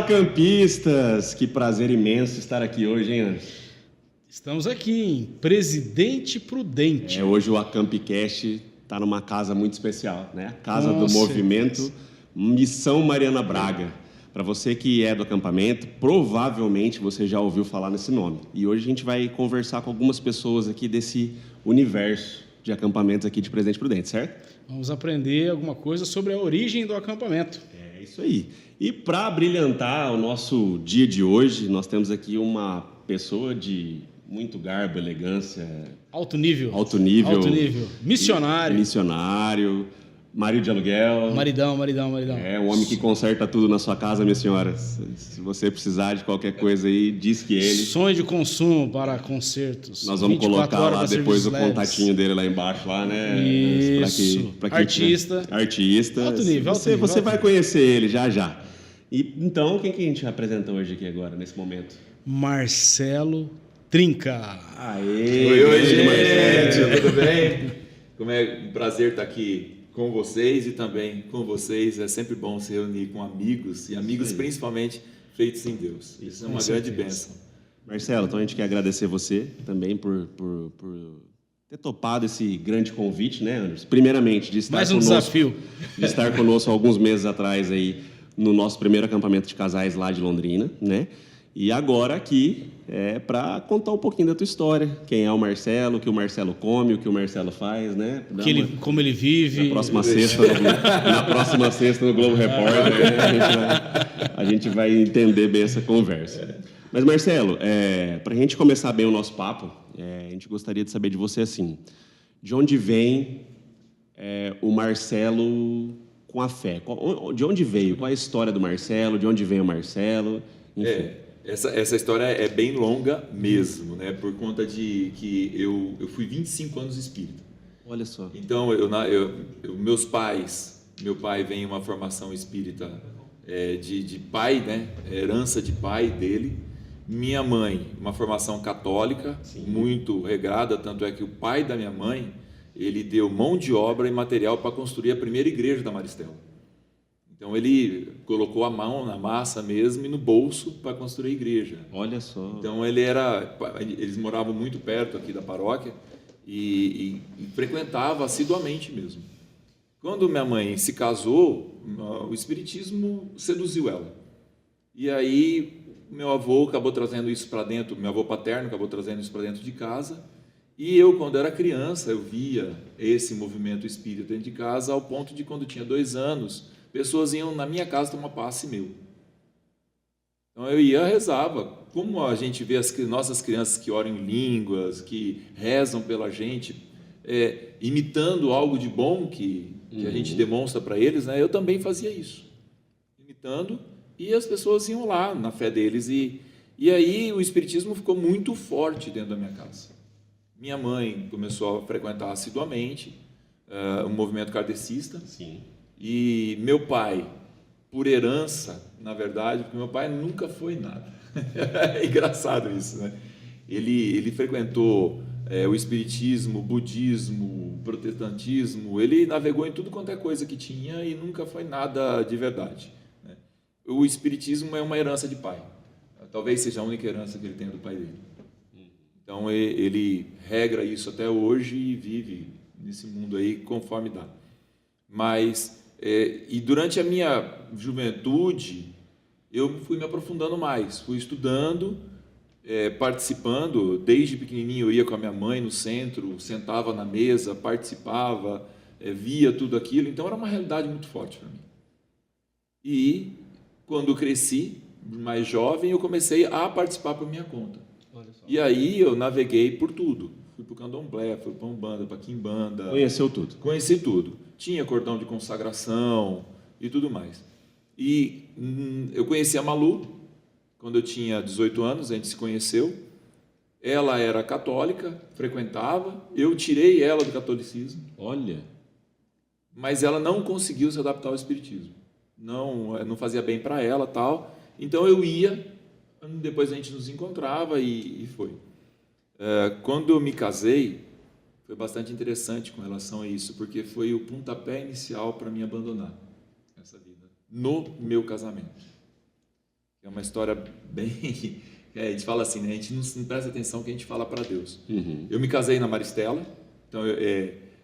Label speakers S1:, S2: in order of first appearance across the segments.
S1: Fala, campistas! Que prazer imenso estar aqui hoje, hein, Anderson?
S2: Estamos aqui em Presidente Prudente.
S1: Hoje o Acampcast está numa casa muito especial, né? A Casa do Movimento Missão Mariana Braga. Para você que é do acampamento, provavelmente você já ouviu falar nesse nome. E hoje a gente vai conversar com algumas pessoas aqui desse universo de acampamentos aqui de Presidente Prudente, certo?
S2: Vamos aprender alguma coisa sobre a origem do acampamento.
S1: É isso aí. E para brilhantar o nosso dia de hoje, nós temos aqui uma pessoa de muito garbo, elegância.
S2: Alto nível.
S1: Alto nível.
S2: Missionário.
S1: Missionário. Marido de aluguel.
S2: Maridão.
S1: É um homem que conserta tudo na sua casa, minha senhora. Se você precisar de qualquer coisa aí, diz que ele.
S2: Sonho de consumo para concertos.
S1: Nós vamos colocar lá depois o contatinho dele lá embaixo, lá, né?
S2: Isso. Artista.
S1: Alto nível. Você vai conhecer ele já. E então, quem que a gente apresenta hoje aqui agora, nesse momento?
S2: Marcelo Trinca.
S1: Aê!
S3: Oi, gente, tudo bem? Como é um prazer estar aqui com vocês e também com vocês. É sempre bom se reunir com amigos, e amigos principalmente feitos em Deus. Isso é uma grande bênção.
S1: Marcelo, então a gente quer agradecer você também por ter topado esse grande convite, né, Anderson? Primeiramente, de estar
S2: desafio.
S1: De estar conosco alguns meses atrás aí no nosso primeiro acampamento de casais lá de Londrina, né? E agora aqui para contar um pouquinho da tua história. Quem é o Marcelo, o que o Marcelo come, o que o Marcelo faz, né?
S2: Como ele vive.
S1: Na próxima sexta no Globo Repórter, né? A gente vai entender bem essa conversa. Mas, Marcelo, para a gente começar bem o nosso papo, a gente gostaria de saber de você assim, de onde vem o Marcelo com a fé? De onde veio? Qual é a história do Marcelo? De onde vem o Marcelo? Enfim.
S3: Essa história é bem longa mesmo, né? Por conta de que eu fui 25 anos espírita.
S1: Olha só.
S3: Então, meu pai vem uma formação espírita de pai, né? Herança de pai dele. Minha mãe, uma formação católica, muito regrada, tanto é que o pai da minha mãe, ele deu mão de obra e material para construir a primeira igreja da Maristela. Então ele colocou a mão na massa mesmo e no bolso para construir a igreja.
S1: Olha só.
S3: Então eles moravam muito perto aqui da paróquia e frequentava assiduamente mesmo. Quando minha mãe se casou, o espiritismo seduziu ela. E aí meu avô acabou trazendo isso para dentro, meu avô paterno acabou trazendo isso para dentro de casa. E eu, quando era criança, eu via esse movimento espírita dentro de casa, ao ponto de, quando tinha 2 anos, pessoas iam na minha casa tomar passe meu. Então eu ia, rezava. Como a gente vê as nossas crianças que oram em línguas, que rezam pela gente, imitando algo de bom que a gente demonstra para eles, né? Eu também fazia isso, imitando, e as pessoas iam lá na fé deles. E aí o espiritismo ficou muito forte dentro da minha casa. Minha mãe começou a frequentar assiduamente o movimento kardecista.
S1: Sim.
S3: E meu pai, por herança, na verdade, porque meu pai nunca foi nada. É engraçado isso, né? Ele frequentou o espiritismo, o budismo, o protestantismo. Ele navegou em tudo quanto é coisa que tinha e nunca foi nada de verdade, né? O espiritismo é uma herança de pai. Talvez seja a única herança que ele tenha do pai dele. Então ele regra isso até hoje e vive nesse mundo aí conforme dá. Mas e durante a minha juventude eu fui me aprofundando mais, fui estudando, participando. Desde pequenininho eu ia com a minha mãe no centro, sentava na mesa, participava, via tudo aquilo. Então era uma realidade muito forte para mim. E quando eu cresci, mais jovem, eu comecei a participar por minha conta. E aí eu naveguei por tudo. Fui para o candomblé, fui para Umbanda, para Quimbanda.
S1: Conheceu tudo?
S3: Conheci tudo. Tinha cordão de consagração e tudo mais. E eu conheci a Malu quando eu tinha 18 anos, a gente se conheceu. Ela era católica, frequentava. Eu tirei ela do catolicismo.
S1: Olha.
S3: Mas ela não conseguiu se adaptar ao espiritismo. Não fazia bem para ela, tal. Então eu ia, depois a gente nos encontrava e foi. Quando eu me casei, foi bastante interessante com relação a isso, porque foi o pontapé inicial para me abandonar essa vida, no meu casamento. É uma história bem... a gente fala assim, né? A gente não presta atenção no que a gente fala para Deus. Eu me casei na Maristela, então,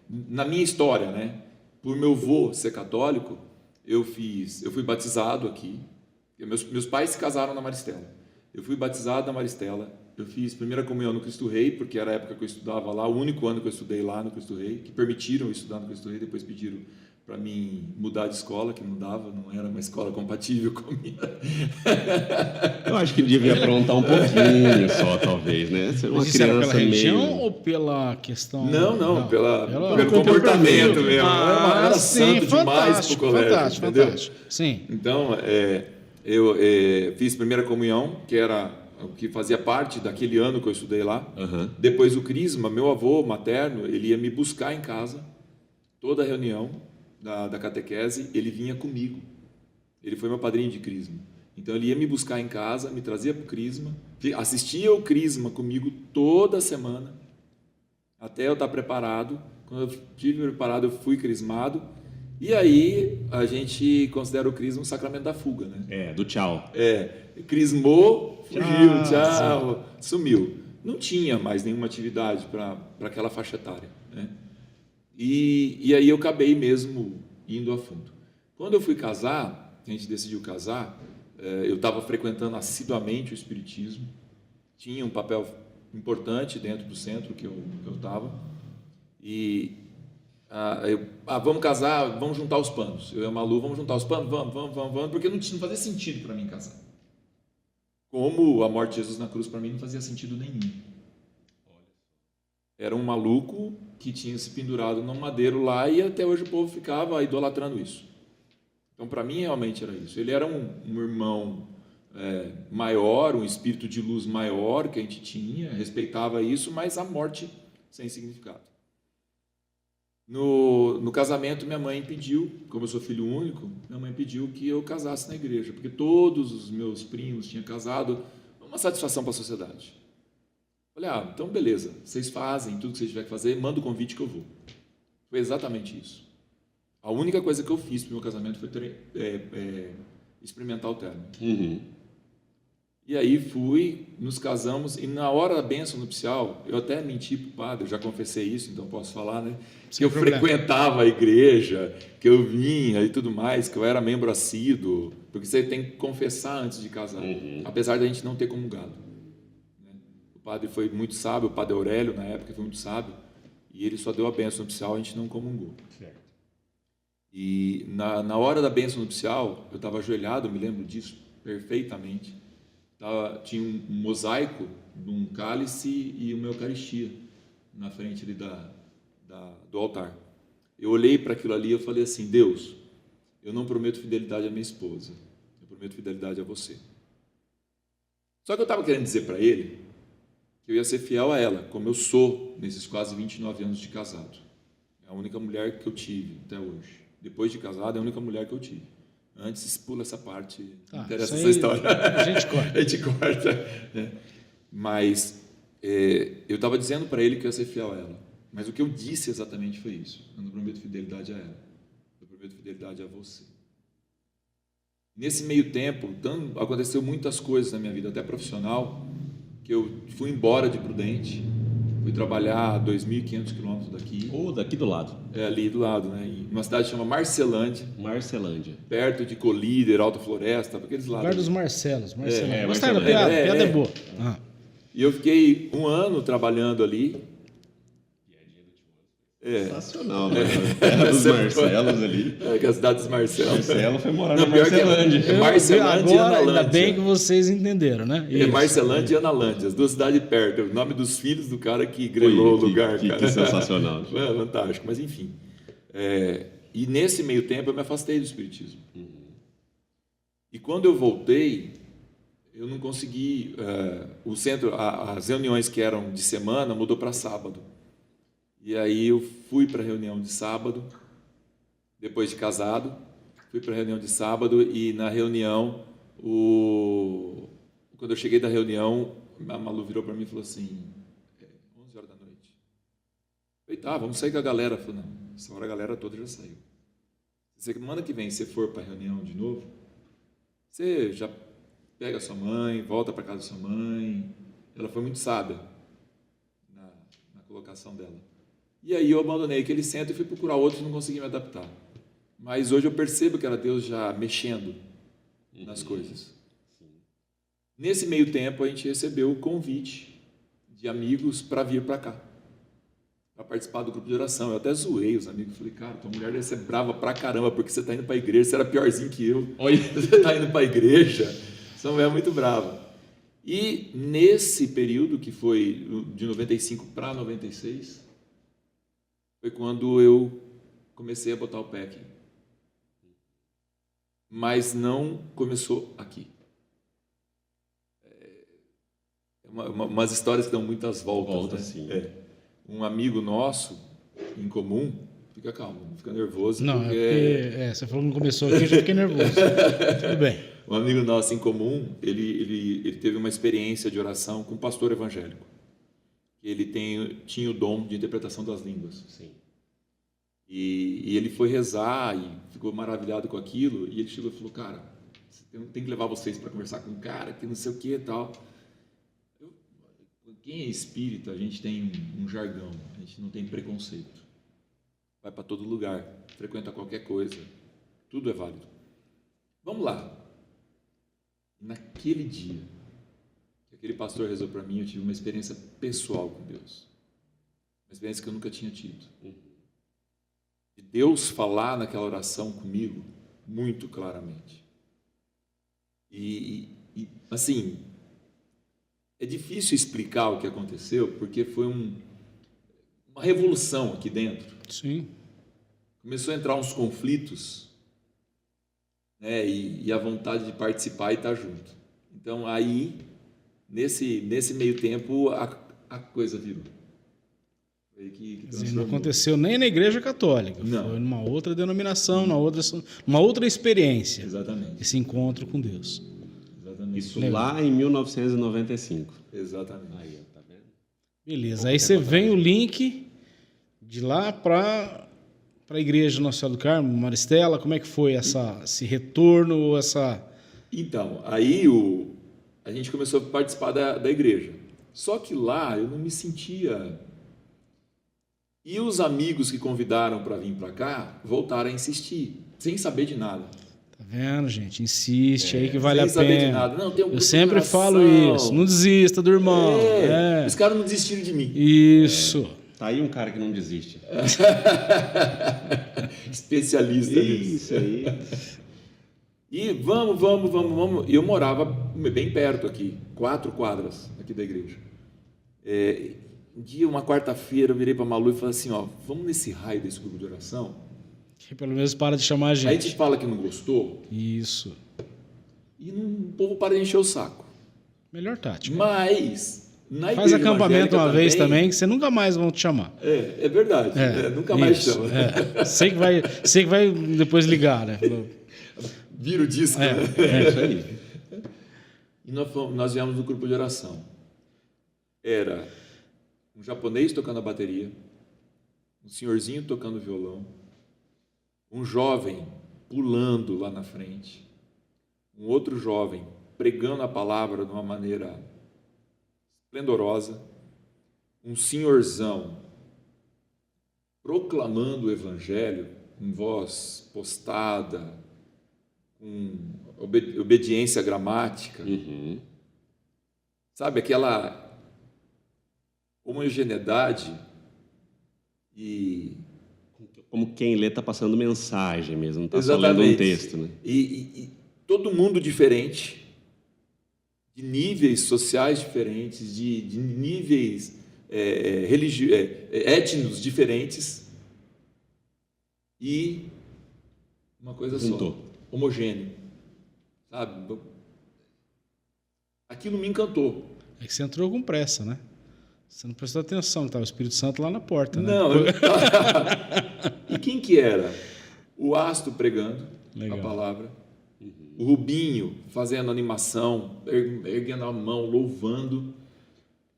S3: na minha história, né? Por meu avô ser católico, eu fui batizado aqui. Meus pais se casaram na Maristela. Eu fui batizado na Maristela. Eu fiz primeira comunhão no Cristo Rei, porque era a época que eu estudava lá, o único ano que eu estudei lá no Cristo Rei, que permitiram eu estudar no Cristo Rei, depois pediram para mim mudar de escola, que não dava, não era uma escola compatível com a minha.
S1: Eu acho que ele devia aprontar um pouquinho só, talvez, né? Ser uma
S2: Mas isso era
S1: criança
S2: pela religião
S1: meio...
S2: ou pela questão...
S3: Não, pelo
S2: pelo
S3: comportamento mesmo. Era
S2: sim,
S3: santo demais pro colégio,
S2: fantástico,
S3: entendeu?
S2: fantástico. Sim.
S3: Então, eu fiz primeira comunhão, que era o que fazia parte daquele ano que eu estudei lá. Depois o crisma, meu avô materno, ele ia me buscar em casa, toda a reunião da catequese, ele vinha comigo. Ele foi meu padrinho de crisma. Então ele ia me buscar em casa, me trazia para o crisma, assistia o crisma comigo toda semana, até eu estar preparado. Quando eu estive preparado, eu fui crismado. E aí a gente considera o crisma um sacramento da fuga, né?
S1: do tchau.
S3: Crismou, fugiu, tchau, sumiu. Não tinha mais nenhuma atividade para aquela faixa etária, né? E aí eu acabei mesmo indo a fundo. Quando eu fui casar, a gente decidiu casar, eu estava frequentando assiduamente o espiritismo, tinha um papel importante dentro do centro que eu estava, e vamos casar, vamos juntar os panos. Eu e a Malu, vamos juntar os panos? Vamos, porque não fazia sentido para mim casar. Como a morte de Jesus na cruz para mim não fazia sentido nenhum. Era um maluco que tinha se pendurado num madeiro lá e até hoje o povo ficava idolatrando isso. Então, para mim, realmente era isso. Ele era um irmão maior, um espírito de luz maior que a gente tinha, respeitava isso, mas a morte sem significado. No casamento, minha mãe pediu, como eu sou filho único, minha mãe pediu que eu casasse na igreja, porque todos os meus primos tinham casado, uma satisfação para a sociedade. Falei, então beleza, vocês fazem tudo que vocês tiverem que fazer, manda o convite que eu vou. Foi exatamente isso. A única coisa que eu fiz para o meu casamento foi experimentar o terno. E aí nos casamos, e na hora da bênção nupcial, eu até menti para o padre, eu já confessei isso, então posso falar, né? Que eu frequentava a igreja, que eu vinha e tudo mais, que eu era membro assíduo, porque você tem que confessar antes de casar, apesar da gente não ter comungado. O padre foi muito sábio, o padre Aurélio, na época, foi muito sábio, e ele só deu a bênção nupcial, a gente não comungou.
S1: Certo.
S3: E na hora da bênção nupcial, eu estava ajoelhado, eu me lembro disso perfeitamente. Tinha um mosaico de um cálice e uma Eucaristia na frente ali do altar. Eu olhei para aquilo ali e eu falei assim, Deus, eu não prometo fidelidade à minha esposa, eu prometo fidelidade a você. Só que eu estava querendo dizer para ele que eu ia ser fiel a ela, como eu sou nesses quase 29 anos de casado. É a única mulher que eu tive até hoje. Depois de casado, é a única mulher que eu tive. Antes, pula essa parte, não interessa essa história.
S2: A gente corta.
S3: A gente corta. Né? Mas eu estava dizendo para ele que eu ia ser fiel a ela. Mas o que eu disse exatamente foi isso. Eu não prometo fidelidade a ela. Eu prometo fidelidade a você. Nesse meio tempo, aconteceu muitas coisas na minha vida, até profissional, que eu fui embora de Prudente, fui trabalhar a 2.500 quilômetros daqui.
S1: Daqui do lado.
S3: Ali do lado, né? Em uma cidade que chama Marcelândia.
S1: Marcelândia.
S3: Perto de Colíder, Alta Floresta, aqueles lados.
S2: Lugar dos Marcelos.
S1: Marcelândia.
S2: Marcelândia. Piada é boa.
S3: E eu fiquei 1 ano trabalhando ali.
S1: Sensacional, né? Terra dos Marcelos ali.
S3: Que é a cidade dos Marcelos.
S1: Marcelo foi morar na Marcelândia.
S3: Marcelândia e
S2: Agora,
S3: Analândia.
S2: ainda bem que vocês entenderam, né?
S3: Marcelândia e Analândia, as duas cidades perto. O nome dos filhos do cara que grelou o lugar.
S1: Que sensacional.
S3: Fantástico, mas enfim. E nesse meio tempo eu me afastei do espiritismo. E quando eu voltei, eu não consegui... o centro, as reuniões que eram de semana mudou para sábado. E aí eu fui para a reunião de sábado, depois de casado, fui para a reunião de sábado e na reunião, quando eu cheguei da reunião, a Malu virou para mim e falou assim, 11 horas da noite. Eu falei, vamos sair com a galera. Eu falei, não, essa hora a galera toda já saiu. Semana que vem, se você for para a reunião de novo, você já pega a sua mãe, volta para casa da sua mãe. Ela foi muito sábia na colocação dela. E aí eu abandonei aquele centro e fui procurar outro e não consegui me adaptar. Mas hoje eu percebo que era Deus já mexendo nas coisas. Nesse meio tempo, a gente recebeu o convite de amigos para vir para cá, para participar do grupo de oração. Eu até zoei os amigos, falei, cara, tua mulher deve ser brava pra caramba, porque você está indo para a igreja, você era piorzinho que eu. Olha, você está indo para a igreja, sua mulher é muito brava. E nesse período, que foi de 95 para 96, foi quando eu comecei a botar o pé aqui. Mas não começou aqui. Umas histórias que dão muitas voltas, né? Um amigo nosso, em comum, fica calmo, não fica nervoso.
S2: Não,
S3: porque...
S2: você falou que não começou aqui, eu já fiquei nervoso. Tudo bem.
S3: Um amigo nosso em comum, ele teve uma experiência de oração com um pastor evangélico. Ele tinha o dom de interpretação das línguas.
S1: Sim.
S3: E ele foi rezar e ficou maravilhado com aquilo. E ele chegou e falou, cara, tem que levar vocês para conversar com um cara que não sei o que e tal. Quem é espírita, a gente tem um jargão, a gente não tem preconceito. Vai para todo lugar, frequenta qualquer coisa, tudo é válido. Vamos lá. Naquele dia que aquele pastor rezou para mim, eu tive uma experiência pessoal com Deus. Uma experiência que eu nunca tinha tido. De Deus falar naquela oração comigo muito claramente. E assim, é difícil explicar o que aconteceu, porque foi uma revolução aqui dentro.
S2: Sim.
S3: Começou a entrar uns conflitos, né, e a vontade de participar e estar junto. Então, aí, nesse meio tempo, a coisa virou. Foi que
S2: não aconteceu nem na Igreja Católica.
S3: Não.
S2: Foi numa outra denominação, numa outra experiência.
S3: Exatamente.
S2: Esse encontro com Deus.
S3: Exatamente.
S1: Isso lá em 1995.
S3: Exatamente.
S1: Aí, tá vendo?
S2: Beleza. Aí você vem o link de lá para a Igreja Nossa Senhora do Carmo, Maristela. Como é que foi esse retorno?
S3: Então, aí a gente começou a participar da igreja. Só que lá eu não me sentia... E os amigos que convidaram para vir para cá voltaram a insistir, sem saber de nada.
S2: Tá vendo, gente? Insiste aí que vale a pena.
S3: Sem saber de nada. Não, tem um
S2: eu sempre falo isso. Não desista do irmão.
S3: Os caras não desistiram de mim.
S2: Isso.
S1: Tá aí um cara que não desiste.
S3: Especialista nisso.
S1: Isso aí.
S3: E vamos. E eu morava bem perto aqui, 4 quadras aqui da igreja. Um dia, uma quarta-feira, eu virei para a Malu e falei assim, ó, vamos nesse raio desse grupo de oração?
S2: Que pelo menos para de chamar a gente.
S3: Aí a gente fala que não gostou.
S2: Isso.
S3: E o povo para de encher o saco.
S2: Melhor tática.
S3: Mas, na
S2: faz
S3: igreja
S2: acampamento uma vez
S3: também,
S2: que você nunca mais vão te chamar.
S3: É verdade. Nunca mais chama.
S2: Sei que vai depois ligar, né?
S3: Vira o disco.
S2: É
S3: isso aí. E nós viemos no grupo de oração. Era um japonês tocando a bateria, um senhorzinho tocando violão, um jovem pulando lá na frente, um outro jovem pregando a palavra de uma maneira esplendorosa, um senhorzão proclamando o evangelho em voz postada, com obediência gramática, sabe, aquela homogeneidade e...
S1: Como quem lê está passando mensagem mesmo, não está só lendo um texto. Né?
S3: E todo mundo diferente, de níveis sociais diferentes, de níveis étnicos diferentes, e uma coisa só, homogêneo, sabe? Aquilo me encantou.
S2: É que você entrou com pressa, né? Você não prestou atenção, estava o Espírito Santo lá na porta, né?
S3: Não. E quem que era? O Astro pregando a palavra, o Rubinho fazendo animação, erguendo a mão, louvando,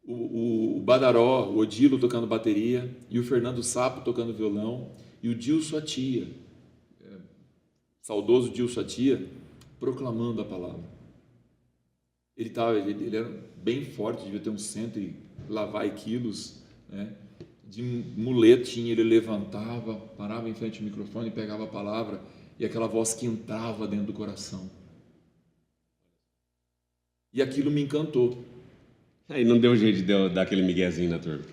S3: o Badaró, o Odilo tocando bateria, e o Fernando Sapo tocando violão, e o Dilson Atia, saudoso Dilson Atia, proclamando a palavra. Ele era bem forte, devia ter uns 100 e lá vai quilos, né? De muletinha, ele levantava, parava em frente ao microfone, pegava a palavra e aquela voz que entrava dentro do coração. E aquilo me encantou.
S1: Aí não deu jeito de dar aquele miguezinho na turma.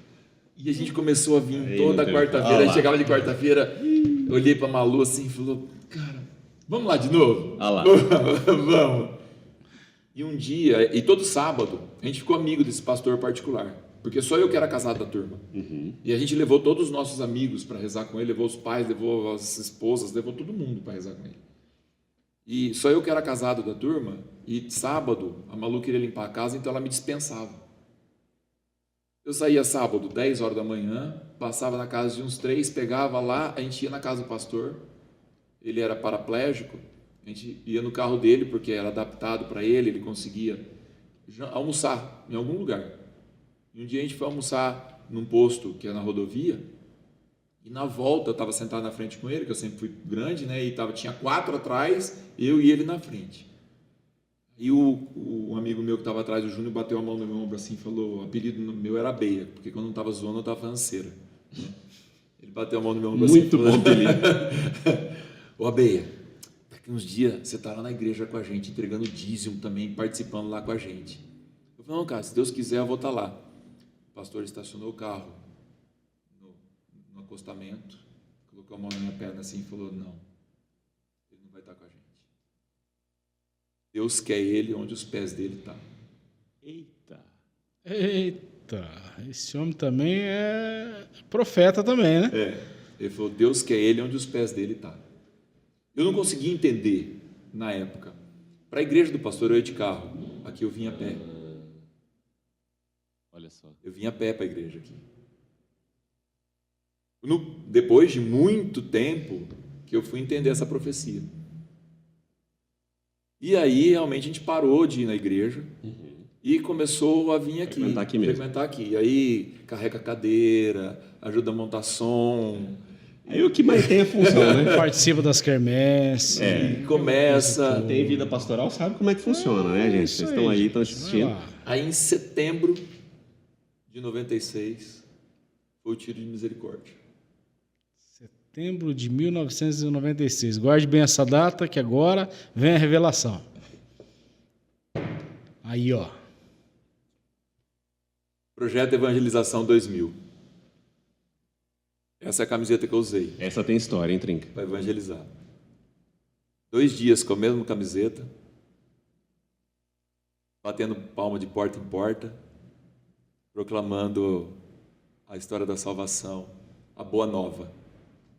S3: E a gente começou a vir
S1: Aí
S3: toda
S1: não teve.
S3: quarta-feira. A gente chegava de quarta-feira, olhei para a Malu assim e falou, cara, vamos lá de novo?
S1: Ah lá.
S3: Vamos. E um dia, e todo sábado, a gente ficou amigo desse pastor particular, porque só eu que era casado da turma. E a gente levou todos os nossos amigos para rezar com ele, levou os pais, levou as esposas, levou todo mundo para rezar com ele. E só eu que era casado da turma, e sábado a Malu queria limpar a casa, então ela me dispensava. Eu saía sábado, 10 horas da manhã, passava na casa de uns 3, pegava lá, a gente ia na casa do pastor, ele era paraplégico, a gente ia no carro dele, porque era adaptado para ele, ele conseguia almoçar em algum lugar. E um dia a gente foi almoçar num posto que é na rodovia, e na volta eu estava sentado na frente com ele, que eu sempre fui grande, né? E tinha 4 atrás, eu e ele na frente. E um amigo meu que estava atrás, o Júnior, bateu a mão no meu ombro assim e falou, o apelido meu era Beia, porque quando não estava zoando eu estava falando cera. Ele bateu a mão no meu ombro assim.
S1: Muito bom apelido.
S3: Ô Abeia, daqui uns dias você está lá na igreja com a gente, entregando dízimo também, participando lá com a gente. Eu falei, não, cara, se Deus quiser eu vou estar lá. O pastor estacionou o carro no acostamento, colocou a mão na minha perna assim e falou, não, ele não vai estar com a gente. Deus quer ele onde os pés dele estão.
S1: Eita.
S2: Eita, esse homem também é profeta também, né?
S3: Ele falou, Deus quer ele onde os pés dele estão. Eu não conseguia entender na época. Para a igreja do pastor eu ia de carro, aqui eu vinha a pé.
S1: Olha só.
S3: Eu vinha a pé para a igreja aqui. Depois de muito tempo que eu fui entender essa profecia. E aí realmente a gente parou de ir na igreja e começou a vir aqui.
S1: Frequentar aqui mesmo.
S3: Frequentar aqui. E aí carrega a cadeira, ajuda a montar som.
S1: Aí o que mais tem é função, né?
S2: Participa das quermesses.
S3: E começa.
S1: Tem vida pastoral, sabe como é que funciona, né, gente? Vocês estão aí, estão assistindo.
S3: Aí em setembro de 96 foi o tiro de misericórdia.
S2: Setembro de 1996. Guarde bem essa data, que agora vem a revelação. Aí, ó.
S3: Projeto Evangelização 2000. Essa é a camiseta que eu usei
S1: Essa tem história, hein, Trinca?
S3: para evangelizar. 2 dias com a mesma camiseta, batendo palma de porta em porta, proclamando a história da salvação, a boa nova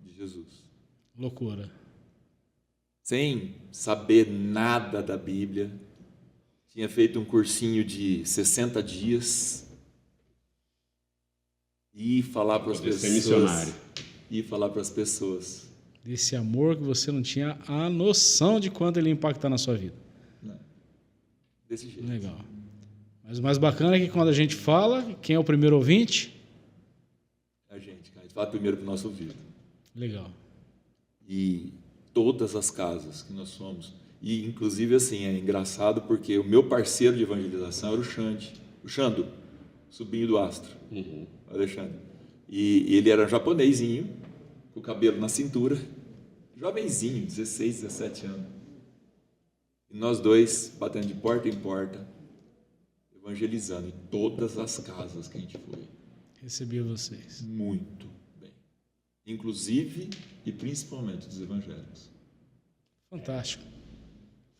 S3: de Jesus.
S2: Loucura.
S3: Sem saber nada da Bíblia, tinha feito um cursinho de 60 dias e falar para as
S1: Poder ser
S3: pessoas.
S1: missionário.
S3: E falar para as pessoas.
S2: Desse amor que você não tinha a noção de quanto ele ia impactar na sua vida.
S3: Desse jeito.
S2: Legal. Mas o mais bacana é que quando a gente fala, quem é o primeiro ouvinte?
S3: A gente fala primeiro para o nosso ouvido.
S2: Legal.
S3: E todas as casas que nós fomos, e inclusive assim, é engraçado porque o meu parceiro de evangelização era o Xando, sobrinho do Astro, Alexandre. E ele era japonesinho, com o cabelo na cintura, jovenzinho, 16, 17 anos. E nós dois, batendo de porta em porta, evangelizando em todas as casas que a gente foi.
S2: Recebi vocês.
S3: Muito bem. Inclusive e principalmente dos evangélicos.
S2: Fantástico.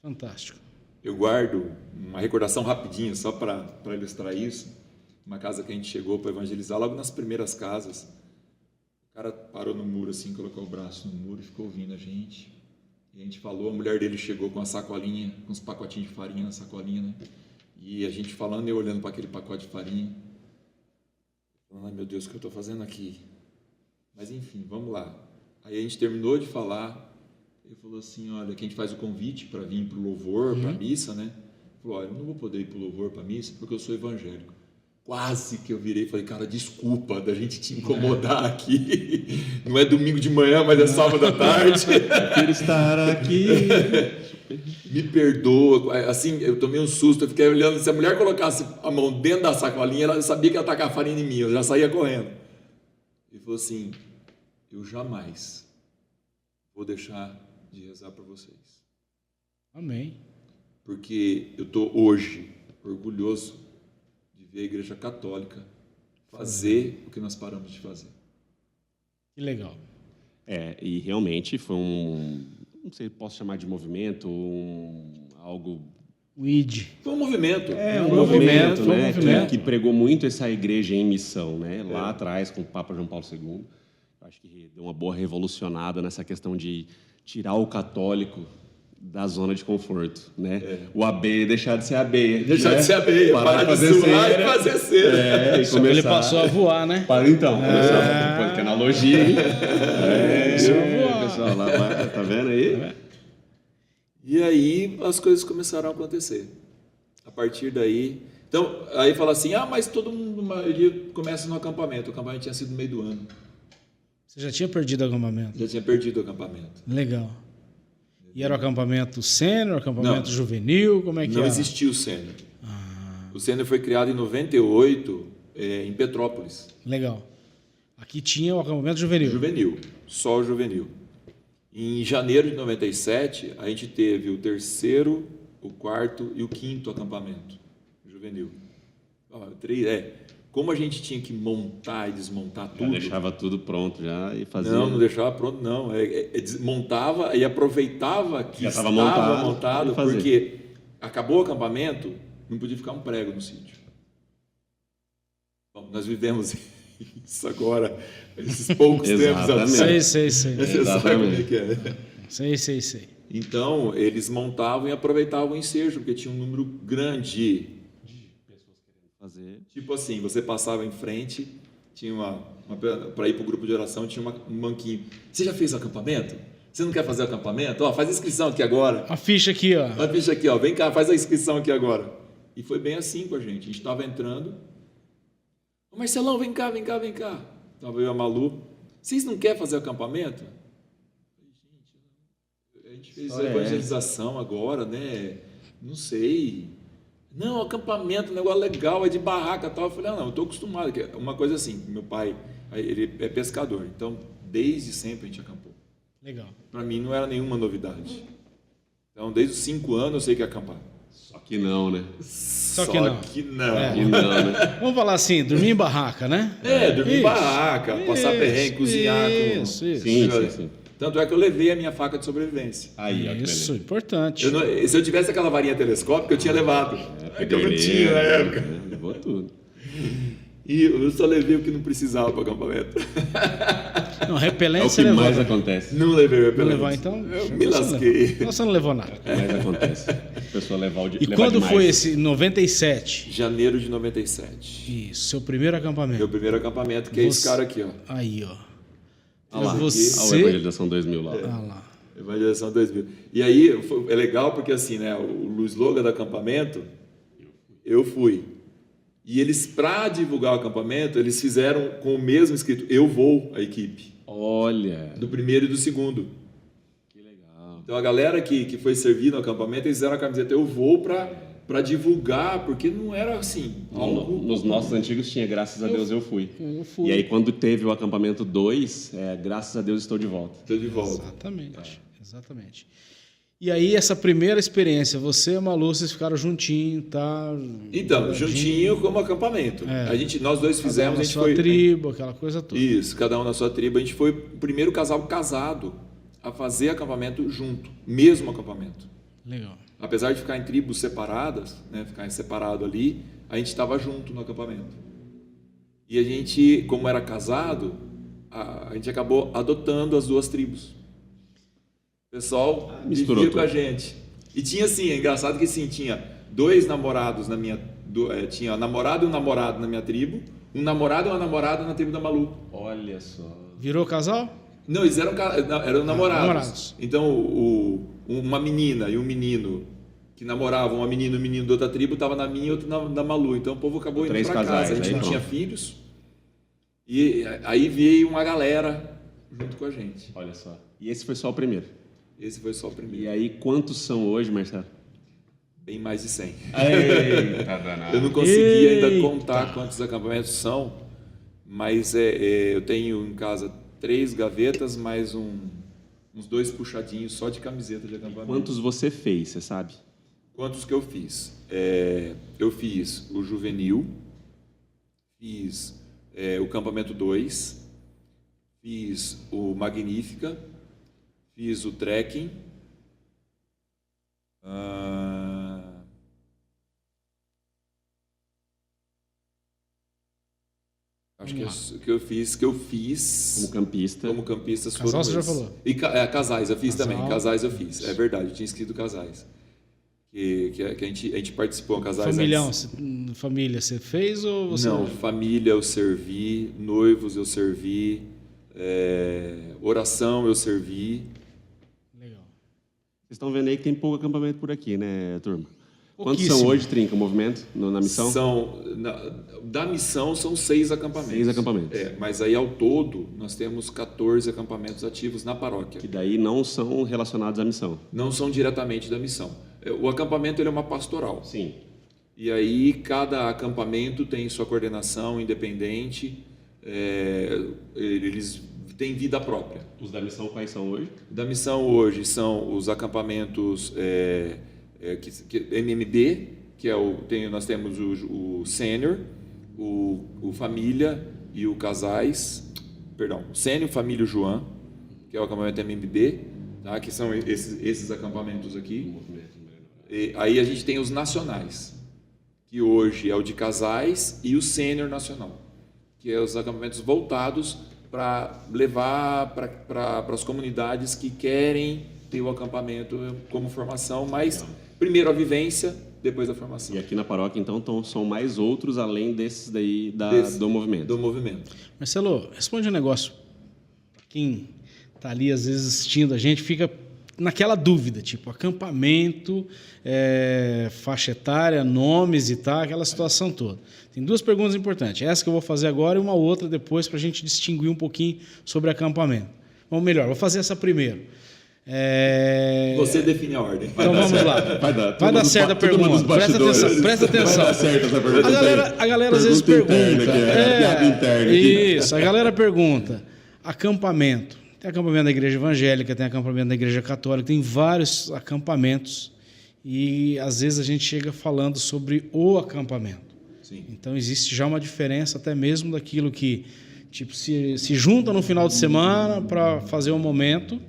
S2: Fantástico.
S3: Eu guardo uma recordação rapidinha, só para ilustrar isso. Uma casa que a gente chegou para evangelizar, logo nas primeiras casas, o cara parou no muro assim, colocou o braço no muro e ficou ouvindo a gente. E a gente falou, a mulher dele chegou com a sacolinha, com uns pacotinhos de farinha na sacolinha, né? E a gente falando e eu olhando para aquele pacote de farinha. Falando, ai meu Deus, o que eu estou fazendo aqui? Mas enfim, vamos lá. Aí a gente terminou de falar, ele falou assim, olha, que a gente faz o convite para vir para o louvor, para a missa, né? Ele falou, olha, eu não vou poder ir para o louvor, para a missa, porque eu sou evangélico. quase que eu virei e falei, cara, desculpa da gente te incomodar aqui. Não é domingo de manhã, mas é sábado à tarde.
S1: Quero estar aqui.
S3: Me perdoa. Assim, eu tomei um susto, eu fiquei olhando. Se a mulher colocasse a mão dentro da sacolinha, eu sabia que ia tacar farinha em mim, eu já saía correndo. Ele falou assim, eu jamais vou deixar de rezar por vocês.
S2: Amém.
S3: Porque eu estou hoje orgulhoso de ver a Igreja Católica fazer o que nós paramos de fazer.
S2: Que legal.
S1: E realmente foi não sei, posso chamar de movimento, algo...
S2: O ID.
S3: Foi um movimento.
S1: Um movimento,
S2: foi um
S1: né?
S2: movimento.
S1: Que pregou muito essa igreja em missão, né? Lá atrás, com o Papa João Paulo II. Acho que deu uma boa revolucionada nessa questão de tirar o católico da zona de conforto, né? O AB deixar de ser AB.
S3: Deixar
S1: né?
S3: de ser abeia, parar de
S1: fazer
S3: zoar
S1: cera.
S3: e fazer cera.
S1: E
S2: Só que ele passou a voar, né?
S1: Começar, que analogia, hein?
S2: Começou a voar.
S1: Pessoal, lá vai, tá vendo aí?
S3: E aí as coisas começaram a acontecer. A partir daí... Então, aí fala assim, mas todo mundo, a maioria começa no acampamento. O acampamento tinha sido no meio do ano.
S2: Você já tinha perdido o acampamento?
S3: Já tinha perdido o acampamento.
S2: Legal. E era o acampamento sênior, acampamento juvenil, como é que
S3: Não
S2: era?
S3: existiu o sênior. O sênior foi criado em 98, em Petrópolis.
S2: Legal. Aqui tinha o acampamento juvenil.
S3: Juvenil, só o juvenil. Em janeiro de 97, a gente teve o 3º, o 4º e o 5º acampamento juvenil. Como a gente tinha que montar e desmontar
S1: Já
S3: tudo...
S1: deixava tudo pronto já e fazia...
S3: Não deixava pronto, não. Desmontava e aproveitava que
S1: Já
S3: estava montado, porque acabou o acampamento, não podia ficar um prego no sítio. Bom, nós vivemos isso agora, esses poucos tempos assim.
S2: Sei.
S3: Você sabe como é que é.
S2: Sei.
S3: Então, eles montavam e aproveitavam o ensejo, porque tinha um número grande
S1: de pessoas querendo fazer.
S3: Tipo assim, você passava em frente, tinha para ir para o grupo de oração, tinha um banquinho. Você já fez o acampamento? Você não quer fazer o acampamento? Faz a inscrição aqui agora.
S2: A ficha aqui, ó.
S3: A ficha aqui, ó. Vem cá, faz a inscrição aqui agora. E foi bem assim com a gente. A gente estava entrando. Ô Marcelão, vem cá. Estava eu e a Malu. Vocês não querem fazer o acampamento? A gente fez a evangelização agora, né? Não sei. Não, acampamento, um negócio legal, é de barraca e tal. Eu falei, não, eu estou acostumado. Uma coisa assim, meu pai, ele é pescador, então desde sempre a gente acampou.
S2: Legal.
S3: Para mim não era nenhuma novidade. Então, desde os 5 anos eu sei que é acampar.
S1: Só que não, né?
S2: Só que não.
S3: Que não.
S1: né?
S2: Vamos falar assim, dormir em barraca, né?
S3: Dormir em barraca, passar perrengue, cozinhar.
S2: Isso.
S1: Sim.
S3: Tanto é que eu levei a minha faca de sobrevivência.
S1: Aí, ó, que
S2: Isso,
S1: beleza.
S2: importante.
S3: Se eu tivesse aquela varinha telescópica, eu tinha levado. Que eu não tinha na época.
S1: Levou tudo.
S3: E eu só levei o que não precisava para o acampamento.
S2: Não,
S1: É o
S2: repelência
S1: que
S2: levou.
S1: mais acontece.
S3: Não levei o
S2: Não
S3: repelente.
S2: levar, então.
S3: Eu me lasquei.
S2: Então você não levou nada.
S1: É o que mais acontece. A pessoa levar
S2: E quando foi esse 97?
S3: Janeiro de 97.
S2: Isso, seu primeiro acampamento.
S3: Meu primeiro acampamento, que é esse cara aqui, ó.
S2: Aí, ó.
S1: Olha lá,
S2: Você...
S1: olha a Evangelização 2000 lá.
S2: Ah lá.
S3: Evangelização 2000. E aí, é legal porque assim, né, o slogan do acampamento, eu fui. E eles, para divulgar o acampamento, eles fizeram com o mesmo escrito, eu vou, a equipe.
S1: Olha.
S3: Do primeiro e do segundo.
S1: Que legal.
S3: Então a galera que foi servir no acampamento, eles fizeram a camiseta, eu vou para divulgar, porque não era assim.
S1: Nos nossos antigos tinha, graças a Deus eu fui.
S2: Eu fui.
S1: E aí quando teve o acampamento 2, graças a Deus estou de volta.
S3: Estou de volta.
S2: Exatamente. E aí, essa primeira experiência, você e a Malu, vocês ficaram juntinho, tá?
S3: Então, juntinho como acampamento. Nós dois fizemos,
S2: cada um na sua tribo, aquela coisa toda.
S3: Isso, cada um na sua tribo. A gente foi o primeiro casal casado a fazer acampamento junto, mesmo acampamento.
S2: Legal.
S3: Apesar de ficar em tribos separadas, né, ficar separado ali, a gente estava junto no acampamento. E a gente, como era casado, a gente acabou adotando as 2 tribos. O pessoal vivia com a gente. E tinha assim, é engraçado que sim, tinha 2 namorados na minha... tinha namorado e um namorado na minha tribo, um namorado e uma namorada na tribo da Malu.
S1: Olha só.
S2: Virou casal?
S3: Não, eles eram namorados.
S2: namorados.
S3: Então, uma menina e um menino que namoravam, uma menina e um menino da outra tribo, estava na minha e outro na Malu. Então o povo acabou indo para casa. A gente não tinha filhos. E aí veio uma galera junto com a gente.
S1: Olha só. E esse foi só o primeiro?
S3: Esse foi só o primeiro.
S1: E aí, quantos são hoje, Marcelo?
S3: Bem mais de 100.
S1: Eita, danado.
S3: Eu não consegui ainda contar quantos acampamentos são, mas eu tenho em casa 3 gavetas, mais uns 2 puxadinhos só de camiseta de acampamento.
S1: Quantos você fez, você sabe?
S3: Quantos que eu fiz? Eu fiz o Juvenil, fiz o Campamento 2, fiz o Magnífica, fiz o Trekking, acho que eu fiz
S1: como campista.
S2: Casal você já falou.
S3: E casais eu fiz também. Casais eu fiz. É verdade, eu tinha escrito casais. Que a gente participou, casais.
S2: Família, você fez ou você...
S3: Não, família eu servi, noivos eu servi, oração eu servi.
S2: Legal.
S1: Vocês estão vendo aí que tem pouco acampamento por aqui, né, turma? Quantos são hoje, Trinca, o movimento, na missão?
S3: Da missão são 6 acampamentos.
S1: 6 acampamentos.
S3: Mas aí ao todo nós temos 14 acampamentos ativos na paróquia.
S1: Que daí não são relacionados à missão.
S3: Não são diretamente da missão. O acampamento ele é uma pastoral.
S1: Sim.
S3: E aí cada acampamento tem sua coordenação independente, eles têm vida própria.
S1: Os da missão quais são hoje?
S3: Da missão hoje são os acampamentos MMB, que nós temos o Sênior, o Família e o Casais, o Sênior, Família e o João, que é o acampamento MMB, tá? Que são esses acampamentos aqui. E aí a gente tem os nacionais, que hoje é o de Casais e o Sênior Nacional, que é os acampamentos voltados para levar para as comunidades que querem ter o acampamento como formação, mas primeiro a vivência, depois a formação.
S1: E aqui na paróquia, então, são mais outros além desses daí do movimento.
S3: Do movimento.
S2: Marcelo, responde um negócio. Quem está ali, às vezes, assistindo a gente, fica naquela dúvida, tipo, acampamento, faixa etária, nomes e tal, aquela situação toda. Tem 2 perguntas importantes. Essa que eu vou fazer agora e uma outra depois para a gente distinguir um pouquinho sobre acampamento. Ou melhor, vou fazer essa primeiro.
S3: Você define a ordem.
S2: Então vamos lá. Vai dar certo a pergunta. Presta atenção. Vai dar certo essa pergunta. A galera às vezes pergunta. Isso, a galera pergunta. Acampamento. Tem acampamento da igreja evangélica, tem acampamento da igreja católica, tem vários acampamentos e às vezes a gente chega falando sobre o acampamento.
S3: Sim.
S2: Então existe já uma diferença até mesmo daquilo que tipo, se junta no final de semana para fazer um momento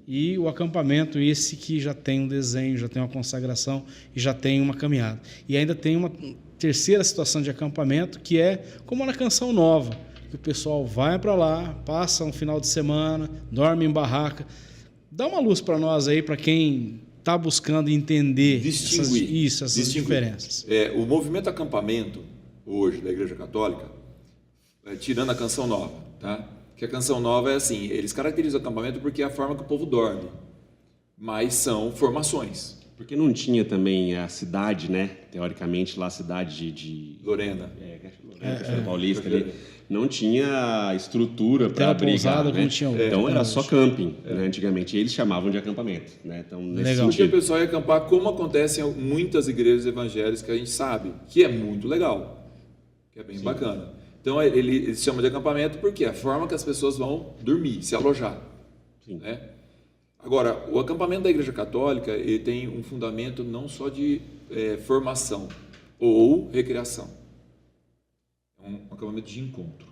S2: e o acampamento esse que já tem um desenho, já tem uma consagração e já tem uma caminhada. E ainda tem uma terceira situação de acampamento que é como na Canção Nova, que o pessoal vai para lá, passa um final de semana, dorme em barraca. Dá uma luz para nós aí, para quem está buscando entender essas diferenças.
S3: O movimento acampamento, hoje, da Igreja Católica, tirando a Canção Nova, tá? Que a Canção Nova é assim, eles caracterizam o acampamento porque é a forma que o povo dorme, mas são formações.
S1: Porque não tinha também a cidade, né? Teoricamente, lá a cidade de
S3: Lorena.
S1: Paulista ali. Não tinha estrutura para abrigar, né? Então era só camping, né, antigamente. E eles chamavam de acampamento, né? Então, nesse
S3: sentido, o pessoal ia acampar como acontece em muitas igrejas evangélicas que a gente sabe, que é muito legal, que é bem bacana. Então eles chamam de acampamento porque é a forma que as pessoas vão dormir, se alojar.
S1: Sim.
S3: Né? Agora, o acampamento da Igreja Católica ele tem um fundamento não só de formação ou recreação. É um acampamento de encontro.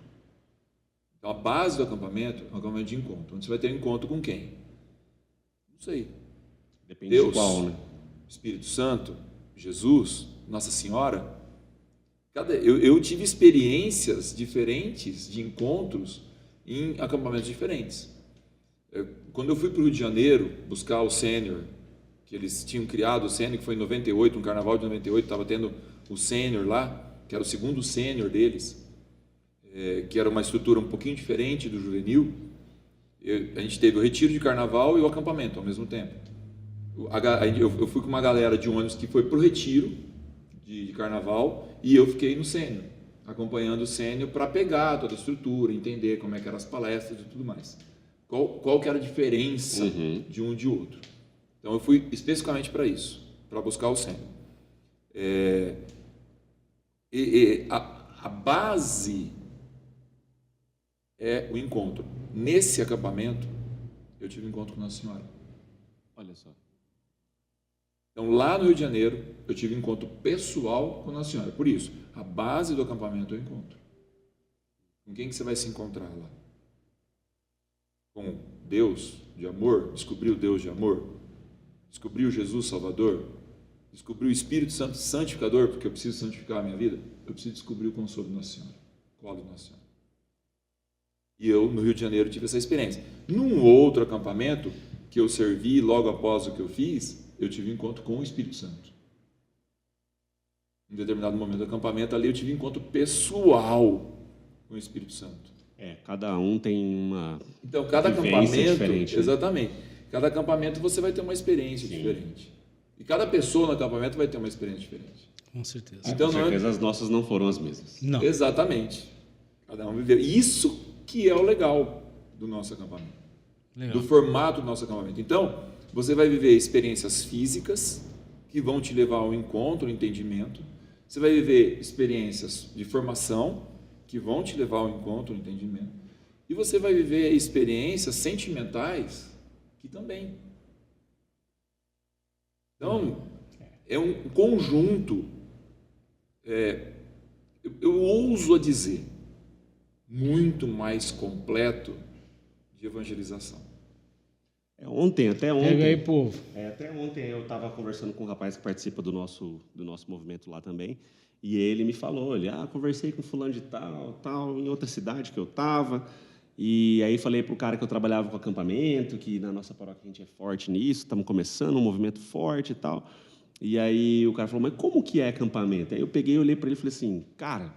S3: Então, a base do acampamento é um acampamento de encontro. Onde você vai ter um encontro com quem? Não sei.
S1: Depende
S3: Deus,
S1: de qual, né?
S3: Espírito Santo, Jesus, Nossa Senhora. Eu tive experiências diferentes de encontros em acampamentos diferentes. Quando eu fui para o Rio de Janeiro buscar o Sênior, que eles tinham criado o Sênior, que foi em 98, um carnaval de 98, estava tendo o Sênior lá, que era o segundo Sênior deles, que era uma estrutura um pouquinho diferente do juvenil. A gente teve o retiro de carnaval e o acampamento ao mesmo tempo. Eu fui com uma galera de ônibus que foi pro retiro de carnaval e eu fiquei no sênior, acompanhando o sênior para pegar toda a estrutura, entender como é que eram as palestras e tudo mais. Qual que era a diferença de um e de outro. Então eu fui especificamente para isso, para buscar o sênior. A base é o encontro. Nesse acampamento, eu tive um encontro com Nossa Senhora.
S1: Olha só.
S3: Então, lá no Rio de Janeiro, eu tive um encontro pessoal com Nossa Senhora. Por isso, a base do acampamento é o encontro. Com quem que você vai se encontrar lá? Com Deus de amor? Descobriu Deus de amor? Descobriu Jesus Salvador? Descobriu o Espírito Santo santificador, porque eu preciso santificar a minha vida? Eu preciso descobrir o consolo de Nossa Senhora, o colo de Nossa Senhora. E eu, no Rio de Janeiro, tive essa experiência. Num outro acampamento que eu servi logo após o que eu fiz, eu tive um encontro com o Espírito Santo. Em determinado momento do acampamento ali, eu tive um encontro pessoal com o Espírito Santo.
S1: Cada um tem uma
S3: Então, cada
S1: vivência
S3: acampamento,
S1: diferente, né?
S3: exatamente. Cada acampamento você vai ter uma experiência diferente. E cada pessoa no acampamento vai ter uma experiência diferente.
S2: Com certeza.
S3: Então,
S1: Com certeza as nossas não foram as mesmas.
S2: Não.
S3: Exatamente. Cada um viveu. Isso que é o legal do nosso acampamento.
S2: Legal.
S3: Do formato do nosso acampamento. Então, você vai viver experiências físicas que vão te levar ao encontro, ao entendimento. Você vai viver experiências de formação que vão te levar ao encontro, ao entendimento. E você vai viver experiências sentimentais que também. Então, é um conjunto, eu ouso a dizer, muito mais completo de evangelização.
S1: Até ontem.
S2: Pega aí, povo.
S1: Até ontem eu estava conversando com um rapaz que participa do nosso movimento lá também, e ele me falou, conversei com fulano de tal, em outra cidade que eu estava, e aí falei para o cara que eu trabalhava com acampamento, que na nossa paróquia a gente é forte nisso, estamos começando um movimento forte e tal, e aí o cara falou, mas como que é acampamento? Aí eu peguei, olhei para ele e falei assim, cara,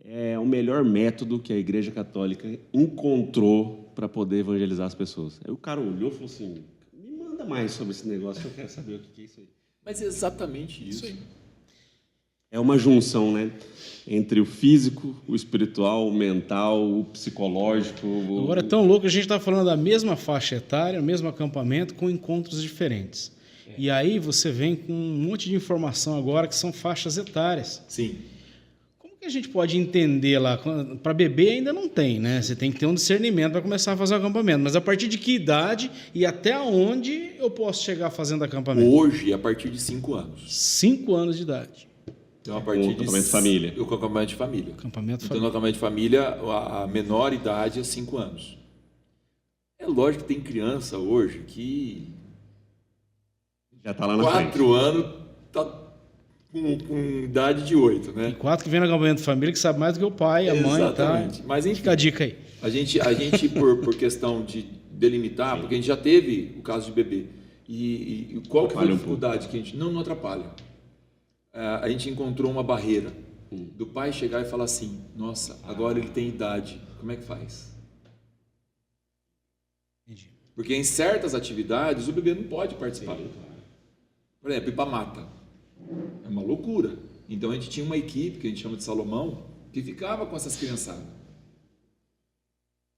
S1: é o melhor método que a Igreja Católica encontrou para poder evangelizar as pessoas. Aí o cara olhou e falou assim, me manda mais sobre esse negócio, eu quero saber o que é isso aí.
S3: Mas é exatamente isso.
S1: É uma junção, né? Entre o físico, o espiritual, o mental, o psicológico.
S2: Agora é tão louco, a gente está falando da mesma faixa etária, o mesmo acampamento, com encontros diferentes. E aí você vem com um monte de informação agora que são faixas etárias.
S3: Sim.
S2: Como que a gente pode entender lá? Para bebê ainda não tem, né? Você tem que ter um discernimento para começar a fazer o acampamento. Mas a partir de que idade e até onde eu posso chegar fazendo acampamento?
S3: Hoje, a partir de 5 anos.
S2: 5 anos de idade.
S3: Então, a partir
S1: o acampamento de família.
S3: O acampamento de família.
S2: Acampamento
S3: Então, no acampamento de família, a menor idade é 5 anos. É lógico que tem criança hoje que
S1: já está lá na frente.
S3: 4 anos está com idade de 8, né?
S2: E 4 que vem no acampamento de família que sabe mais do que o pai, a mãe,
S3: exatamente.
S2: tá?
S3: Mas enfim,
S2: fica a dica aí.
S3: A gente por questão de delimitar, porque a gente já teve o caso de bebê. E qual que foi a dificuldade que a gente... Não atrapalha. A gente encontrou uma barreira do pai chegar e falar assim, nossa, agora ele tem idade, como é que faz?
S2: Entendi.
S3: Porque em certas atividades o bebê não pode participar. Por exemplo, ir para mata. É uma loucura. Então a gente tinha uma equipe, que a gente chama de Salomão, que ficava com essas criançadas.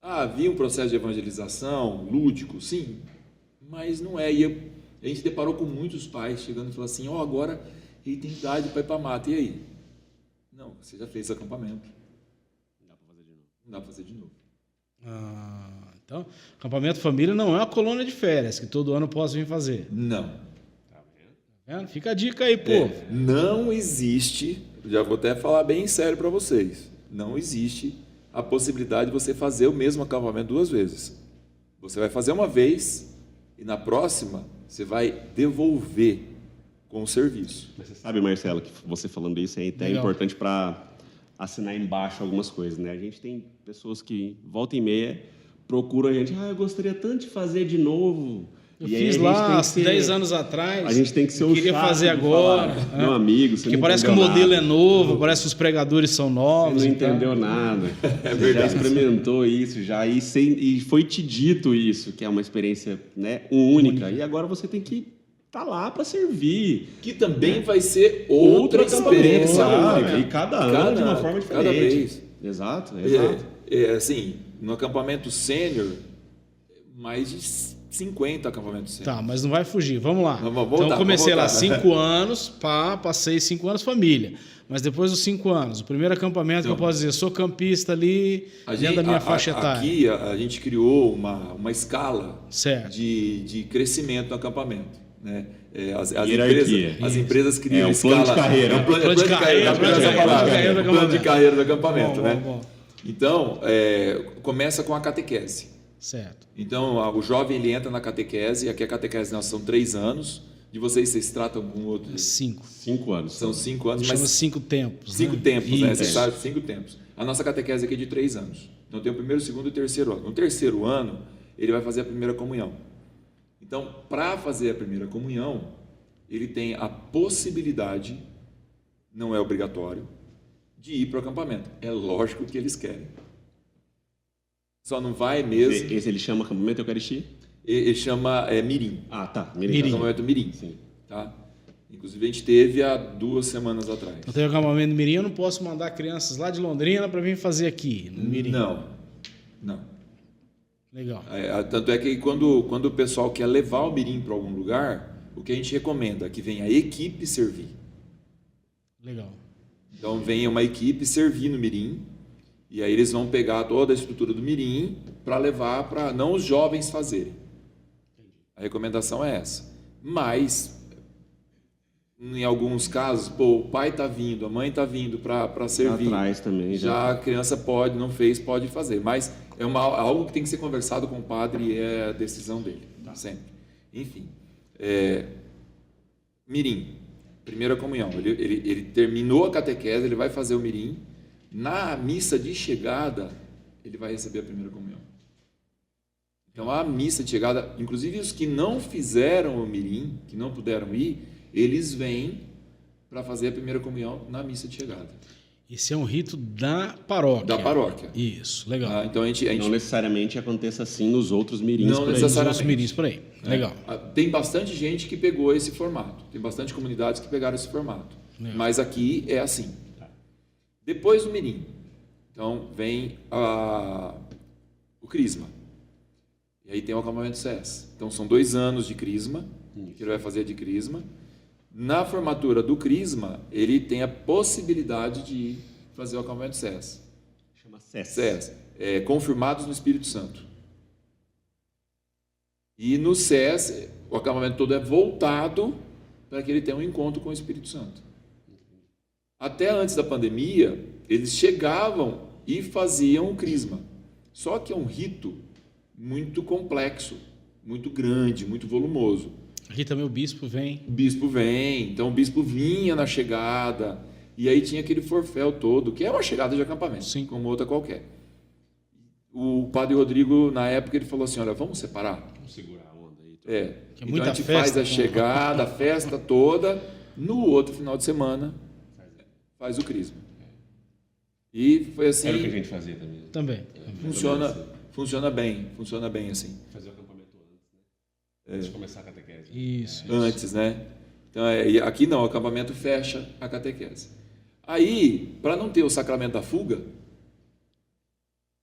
S3: Havia um processo de evangelização lúdico, sim, mas não é. E a gente deparou com muitos pais chegando e falando assim, agora ele tem idade para ir para mata, e aí? Não, você já fez acampamento. Não dá para fazer de novo.
S2: Então, acampamento família não é uma colônia de férias que todo ano eu posso vir fazer.
S3: Não.
S2: Tá vendo? Fica a dica aí, pô.
S3: Não existe, já vou até falar bem sério para vocês, não existe a possibilidade de você fazer o mesmo acampamento 2 vezes. Você vai fazer uma vez e na próxima você vai devolver com o serviço.
S1: Mas você sabe, Marcelo, que você falando isso é até importante para assinar embaixo algumas coisas, né? A gente tem pessoas que, volta e meia, procuram a gente, eu gostaria tanto de fazer de novo.
S2: Eu fiz lá 10 anos atrás.
S1: A gente tem que ser o
S2: queria fazer agora.
S1: Meu amigo, você
S2: porque
S1: não
S2: parece que o modelo é novo, parece que os pregadores são novos.
S1: Você não entendeu nada. Você já experimentou isso, e foi te dito isso, que é uma experiência, né, única. E agora você tem que tá lá para servir.
S3: Que também vai ser outra experiência única.
S1: E cada ano de uma forma diferente.
S3: Cada vez.
S1: Exato.
S3: Assim, no acampamento sênior, mais de 50 acampamentos sênior.
S2: Tá, mas não vai fugir. Vamos lá.
S3: Vamos voltar,
S2: então, comecei lá
S3: vamos voltar.
S2: 5 anos, passei 5 anos família. Mas depois dos 5 anos, o primeiro acampamento que eu posso dizer, sou campista ali, dentro da minha faixa etária.
S3: Aqui a gente criou uma escala
S2: Certo.
S3: de crescimento no acampamento. Né? As empresas criam
S1: plano de carreira.
S3: É o plano de carreira do acampamento. Bom. Então, começa com a catequese.
S2: Certo.
S3: Então, o jovem ele entra na catequese, aqui a catequese nós são 3 anos. De vocês tratam com outro?
S2: 5.
S1: 5 anos.
S3: São 5 anos,
S2: mas
S3: mas
S2: 5 tempos.
S3: 5 tempos, né?
S2: Isso.
S3: Você sabe, 5 tempos. A nossa catequese aqui é de 3 anos. Então tem o primeiro, o segundo e o terceiro ano. No terceiro ano, ele vai fazer a primeira comunhão. Então, para fazer a primeira comunhão, ele tem a possibilidade, não é obrigatório, de ir para o acampamento. É lógico que eles querem. Só não vai mesmo.
S1: Esse ele chama acampamento Eucaristia?
S3: Ele chama Mirim.
S1: Ah, tá.
S2: Mirim.
S3: Acampamento Mirim.
S1: Sim.
S3: Tá? Inclusive, a gente teve há 2 semanas atrás.
S2: Eu tenho acampamento no Mirim, eu não posso mandar crianças lá de Londrina para vir fazer aqui, no Mirim.
S3: Não.
S2: Legal.
S3: Tanto é que quando o pessoal quer levar o Mirim para algum lugar, o que a gente recomenda é que venha a equipe servir.
S2: Legal.
S3: Então, venha uma equipe servir no Mirim, e aí eles vão pegar toda a estrutura do Mirim para levar para não os jovens fazerem. A recomendação é essa. Mas, em alguns casos, o pai está vindo, a mãe está vindo para servir.
S1: Atrás também.
S3: Já a criança pode, não fez, pode fazer. Mas é algo que tem que ser conversado com o padre e é a decisão dele. Sempre. Enfim. Mirim. Primeira comunhão. Ele terminou a catequese, ele vai fazer o Mirim. Na missa de chegada, ele vai receber a primeira comunhão. Então, a missa de chegada, inclusive os que não fizeram o Mirim, que não puderam ir, eles vêm para fazer a primeira comunhão na missa de chegada.
S2: Esse é um rito da paróquia.
S3: Da paróquia.
S2: Isso, legal.
S3: Então, a gente...
S1: Não necessariamente acontece assim nos outros mirins.
S3: Não necessariamente.
S2: Nos mirins por aí. Legal.
S3: Tem bastante gente que pegou esse formato. Tem bastante comunidades que pegaram esse formato. Mas aqui é assim. Depois do Mirim, então vem o Crisma. E aí tem o acampamento SES. Então são 2 anos de Crisma, que ele vai fazer de Crisma. Na formatura do Crisma, ele tem a possibilidade de fazer o acampamento SES.
S1: Chama SES.
S3: SES. Confirmados no Espírito Santo. E no SES, o acampamento todo é voltado para que ele tenha um encontro com o Espírito Santo. Até antes da pandemia, eles chegavam e faziam o Crisma. Só que é um rito muito complexo, muito grande, muito volumoso.
S2: Aqui também o bispo vem.
S3: O bispo vem, então o bispo vinha na chegada, e aí tinha aquele forféu todo, que é uma chegada de acampamento,
S2: sim,
S3: como outra qualquer. O padre Rodrigo, na época, ele falou assim, olha, vamos separar?
S1: Vamos segurar a onda aí.
S3: Então a gente faz a chegada, a festa toda, no outro final de semana, faz o Crisma. E foi assim...
S1: Era o que a gente fazia também.
S3: Funciona bem assim.
S1: Fazer o acampamento antes, né? Antes de começar a catequese.
S2: Isso.
S3: Antes, né? Então, aqui não, o acampamento fecha a catequese. Aí, para não ter o sacramento da fuga,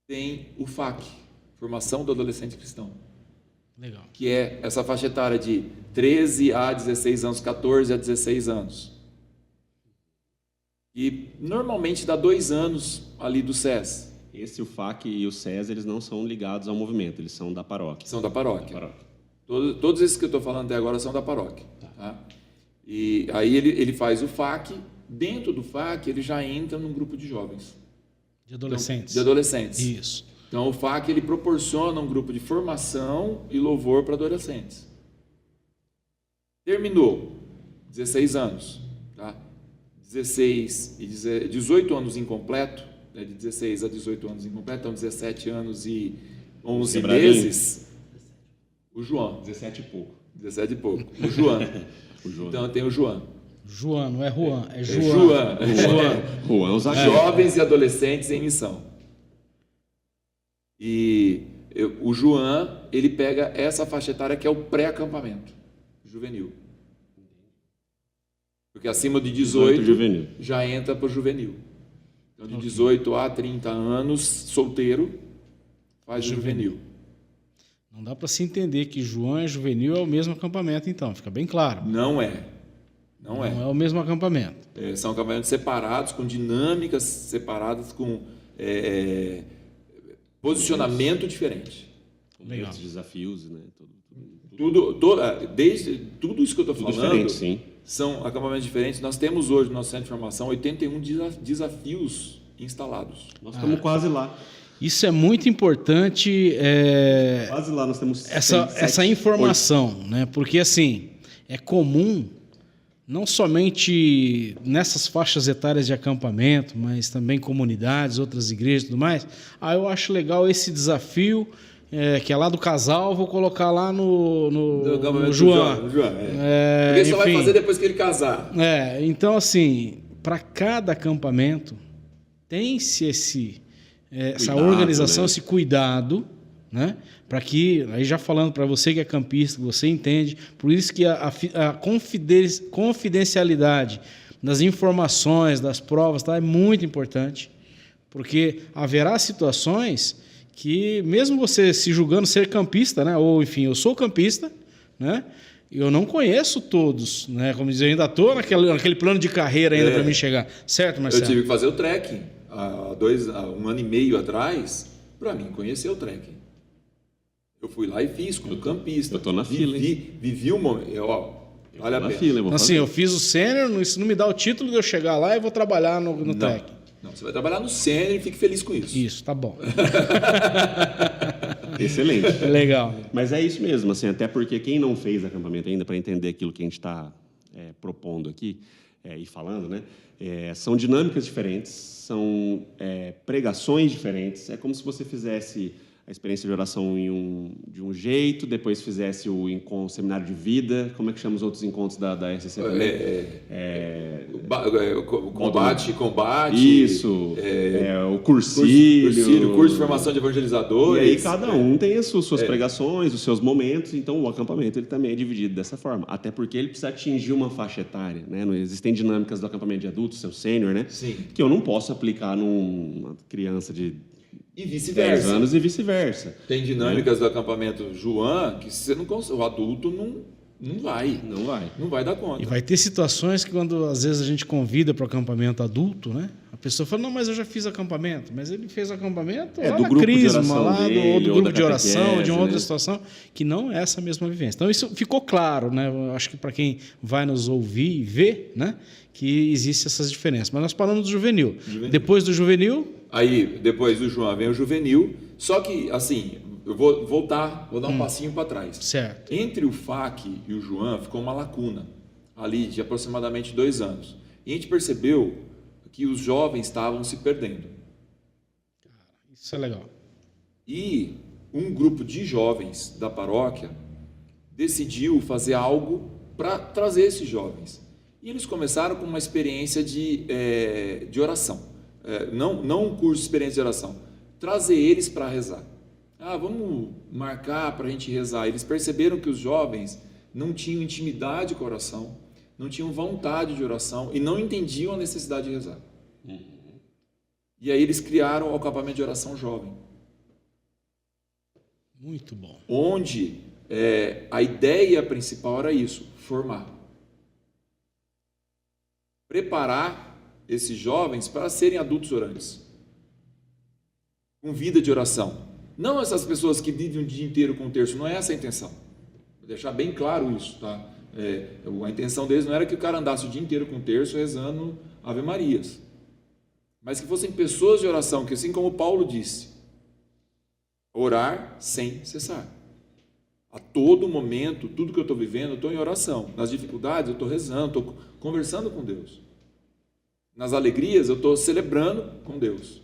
S3: tem o FAC, Formação do Adolescente Cristão.
S2: Legal.
S3: Que é essa faixa etária de 13 a 16 anos, 14 a 16 anos. E normalmente dá 2 anos ali do SES.
S1: O FAC e o SES, eles não são ligados ao movimento, eles são da paróquia.
S3: São da paróquia. Todos esses que eu estou falando até agora são da paróquia. Tá? E aí ele faz o FAC, dentro do FAC ele já entra num grupo de jovens.
S2: De adolescentes.
S3: Então, de adolescentes.
S2: Isso.
S3: Então o FAC ele proporciona um grupo de formação e louvor para adolescentes. Terminou, 16 anos. Tá? 16 e 18 anos incompleto, de 16 a 18 anos incompleto, então 17 anos e 11 meses, o João.
S1: 17 e pouco.
S3: 17 e pouco. O João. Então tem o João.
S2: João, não é Juan, é
S3: João.
S1: Juan,
S3: jovens e adolescentes em missão. E o João, ele pega essa faixa etária que é o pré-acampamento juvenil. Porque acima de
S1: 18 juvenil.
S3: já entra para o juvenil. Então, de 18 a 30 anos, solteiro, faz o juvenil.
S2: Não dá para se entender que João é juvenil é o mesmo acampamento, então, fica bem claro.
S3: Não é. Não é.
S2: Não é o mesmo acampamento.
S3: São acampamentos separados, com dinâmicas separadas, com posicionamento diferente.
S2: Legal.
S1: Os desafios, né?
S3: Tudo isso que eu estou falando
S1: diferente, sim.
S3: são acampamentos diferentes. Nós temos hoje no nosso centro de formação 81 desafios instalados.
S1: Nós estamos quase lá.
S2: Isso é muito importante.
S1: Quase lá, nós temos
S2: essa informação, né? Porque assim é comum, não somente nessas faixas etárias de acampamento, mas também comunidades, outras igrejas e tudo mais. Eu acho legal esse desafio. Que é lá do casal, vou colocar lá no João.
S3: Porque só vai fazer depois que ele casar.
S2: Então, assim, para cada acampamento tem-se essa organização, né? Esse cuidado, né? Para que, aí já falando para você que é campista, que você entende, por isso que a confidencialidade das informações, das provas, tá, é muito importante, porque haverá situações que mesmo você se julgando ser campista, né? Ou enfim, eu sou campista, né? Eu não conheço todos, né? Como dizer, eu ainda estou naquele plano de carreira ainda para mim chegar, certo, Marcelo?
S3: Eu tive que fazer o trekking há 1 ano e meio atrás para mim conhecer o trekking. Eu fui lá e fiz como campista.
S1: Eu estou na fila.
S3: Vivi o momento. Vale a pena.
S2: Então, assim, eu fiz o sênior, isso não me dá o título de eu chegar lá e vou trabalhar no trekking.
S3: Não, você vai trabalhar no sênior e fique feliz com isso.
S2: Isso, tá bom.
S1: Excelente.
S2: Legal.
S1: Mas é isso mesmo, assim, até porque quem não fez acampamento ainda, para entender aquilo que a gente está propondo aqui e falando, né? São dinâmicas diferentes, são pregações diferentes. É como se você fizesse a experiência de oração de um jeito, depois fizesse o seminário de vida. Como é que chama os outros encontros da SCC também?
S3: Combate.
S1: Isso. O cursilho.
S3: Curso de formação de evangelizadores.
S1: E aí cada um tem as suas pregações, os seus momentos. Então o acampamento ele também é dividido dessa forma. Até porque ele precisa atingir uma faixa etária, né? Existem dinâmicas do acampamento de adultos, seu sênior, né?
S3: Sim.
S1: Que eu não posso aplicar numa criança de
S3: e vice-versa.
S1: 10 anos e vice-versa.
S3: Tem dinâmicas do acampamento João que você não consegue, o adulto não vai. Não vai dar conta.
S2: E vai ter situações que quando às vezes a gente convida para o acampamento adulto, né? A pessoa fala, não, mas eu já fiz acampamento. Mas ele fez acampamento lá
S1: do
S2: na
S1: grupo
S2: Crisma,
S1: de oração
S2: lá
S1: dele,
S2: do grupo de oração, de uma outra
S1: né?
S2: situação, que não é essa mesma vivência. Então isso ficou claro, né? Eu acho que para quem vai nos ouvir e ver, né? Que existem essas diferenças. Mas nós falamos do juvenil. Depois do juvenil...
S3: Aí, depois do João vem o juvenil. Só que, assim, eu vou dar um passinho para trás.
S2: Certo.
S3: Entre o FAC e o João ficou uma lacuna ali de aproximadamente 2 anos. E a gente percebeu que os jovens estavam se perdendo.
S2: Isso é legal.
S3: E um grupo de jovens da paróquia decidiu fazer algo para trazer esses jovens. E eles começaram com uma experiência de oração. Não um curso de experiência de oração. Trazer eles para rezar. Vamos marcar para a gente rezar. Eles perceberam que os jovens não tinham intimidade com a oração, não tinham vontade de oração e não entendiam a necessidade de rezar. E aí eles criaram o acampamento de oração jovem.
S2: Muito bom.
S3: Onde a ideia principal era isso, formar. Preparar esses jovens para serem adultos orantes. Com vida de oração. Não essas pessoas que vivem o dia inteiro com o terço, não é essa a intenção. Vou deixar bem claro isso, tá? A intenção deles não era que o cara andasse o dia inteiro com o terço rezando Ave Marias. Mas que fossem pessoas de oração, que assim como Paulo disse, orar sem cessar. A todo momento, tudo que eu estou vivendo, eu estou em oração. Nas dificuldades, eu estou rezando, estou conversando com Deus. Nas alegrias, eu estou celebrando com Deus.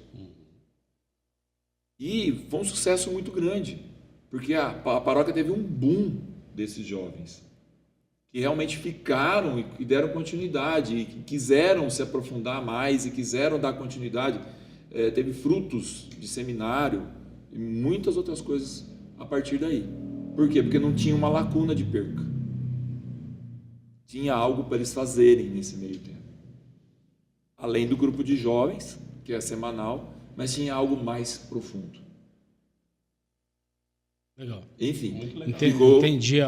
S3: E foi um sucesso muito grande, porque a paróquia teve um boom desses jovens, que realmente ficaram e deram continuidade, e quiseram se aprofundar mais, e quiseram dar continuidade. Teve frutos de seminário e muitas outras coisas a partir daí. Por quê? Porque não tinha uma lacuna de perca. tinha algo para eles fazerem nesse meio tempo. Além do grupo de jovens, que é semanal, mas tinha algo mais profundo.
S2: Legal.
S3: Enfim,
S2: Entendi.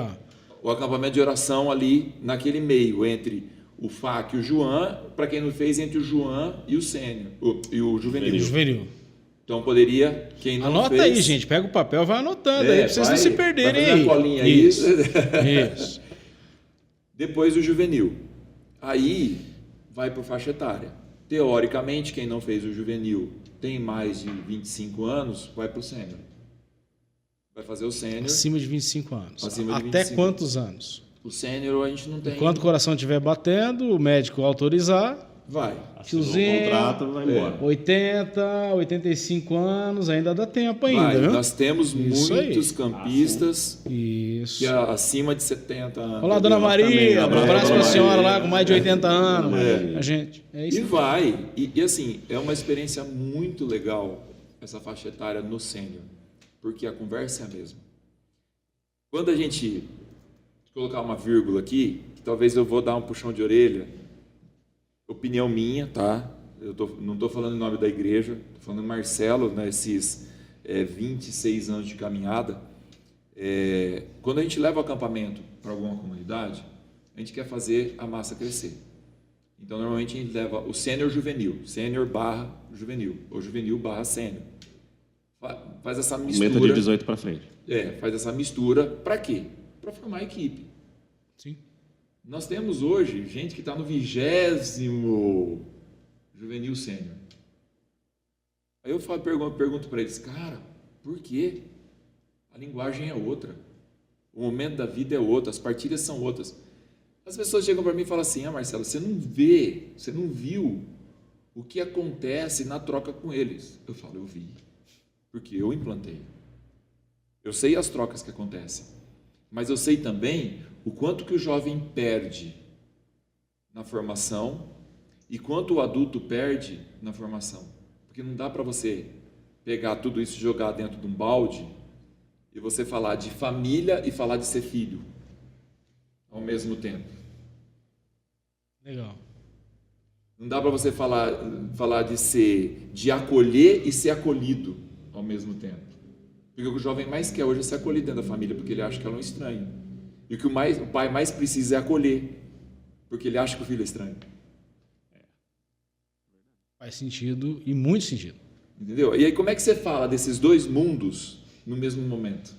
S3: O acampamento de oração ali naquele meio, entre o FAC e o Joan, para quem não fez, entre o Joan e o sênior, e o juvenil.
S2: Juvenil.
S3: Então poderia, quem não
S2: Anota
S3: fez...
S2: aí, gente. Pega o papel, vai anotando aí, para vocês não se perderem aí.
S3: Colinha
S2: Isso.
S3: aí.
S2: Isso.
S3: Depois o juvenil. Aí vai por faixa etária. Teoricamente, quem não fez o juvenil tem mais de 25 anos, vai para o sênior. Vai fazer o sênior.
S2: Acima de 25 anos.
S3: Acima de
S2: Até
S3: 25.
S2: quantos anos?
S3: O sênior a gente não tem.
S2: Enquanto o coração estiver batendo, o médico autorizar,
S3: Vai.
S1: Assinou o
S2: tiozinho,
S1: contrato, vai embora.
S2: 80, 85 anos, ainda dá tempo ainda,
S3: Vai.
S2: viu?
S3: Nós temos
S2: Isso
S3: muitos
S2: aí.
S3: campistas
S2: Isso.
S3: que acima de 70 anos.
S2: Olá, Dona
S1: também,
S2: Maria. Um
S1: abraço,
S2: abraço
S1: Dona
S2: para a senhora
S1: Maria.
S2: lá com mais de 80 anos.
S1: Maria.
S2: A gente. É
S3: E
S2: isso.
S3: vai. E assim, é uma experiência muito legal essa faixa etária no sênior, porque a conversa é a mesma. Quando a gente colocar uma vírgula aqui, que talvez eu vou dar um puxão de orelha, opinião minha, tá? Não estou falando em nome da igreja, estou falando Marcelo, nesses 26 anos de caminhada. Quando a gente leva o acampamento para alguma comunidade, a gente quer fazer a massa crescer. Então, normalmente, a gente leva o sênior juvenil, sênior barra juvenil, ou juvenil barra sênior. Faz essa mistura.
S1: Aumenta de 18 para frente.
S3: Faz essa mistura para quê? Para formar a equipe.
S2: Sim.
S3: Nós temos hoje gente que está no 20º juvenil sênior. Aí eu pergunto para eles, cara, por quê? A linguagem é outra. O momento da vida é outro, as partilhas são outras. As pessoas chegam para mim e falam assim, Marcelo, você não viu o que acontece na troca com eles. Eu falo, eu vi, porque eu implantei. Eu sei as trocas que acontecem, mas eu sei também o quanto que o jovem perde na formação e quanto o adulto perde na formação. Porque não dá para você pegar tudo isso e jogar dentro de um balde e você falar de família e falar de ser filho ao mesmo tempo.
S2: Legal.
S3: Não dá para você falar de acolher e ser acolhido ao mesmo tempo. Porque o que o jovem mais quer hoje é ser acolhido dentro da família, porque ele acha que ela é um estranho. E o que o pai mais precisa é acolher, porque ele acha que o filho é estranho.
S2: Faz sentido e muito sentido.
S3: Entendeu? E aí como é que você fala desses dois mundos no mesmo momento?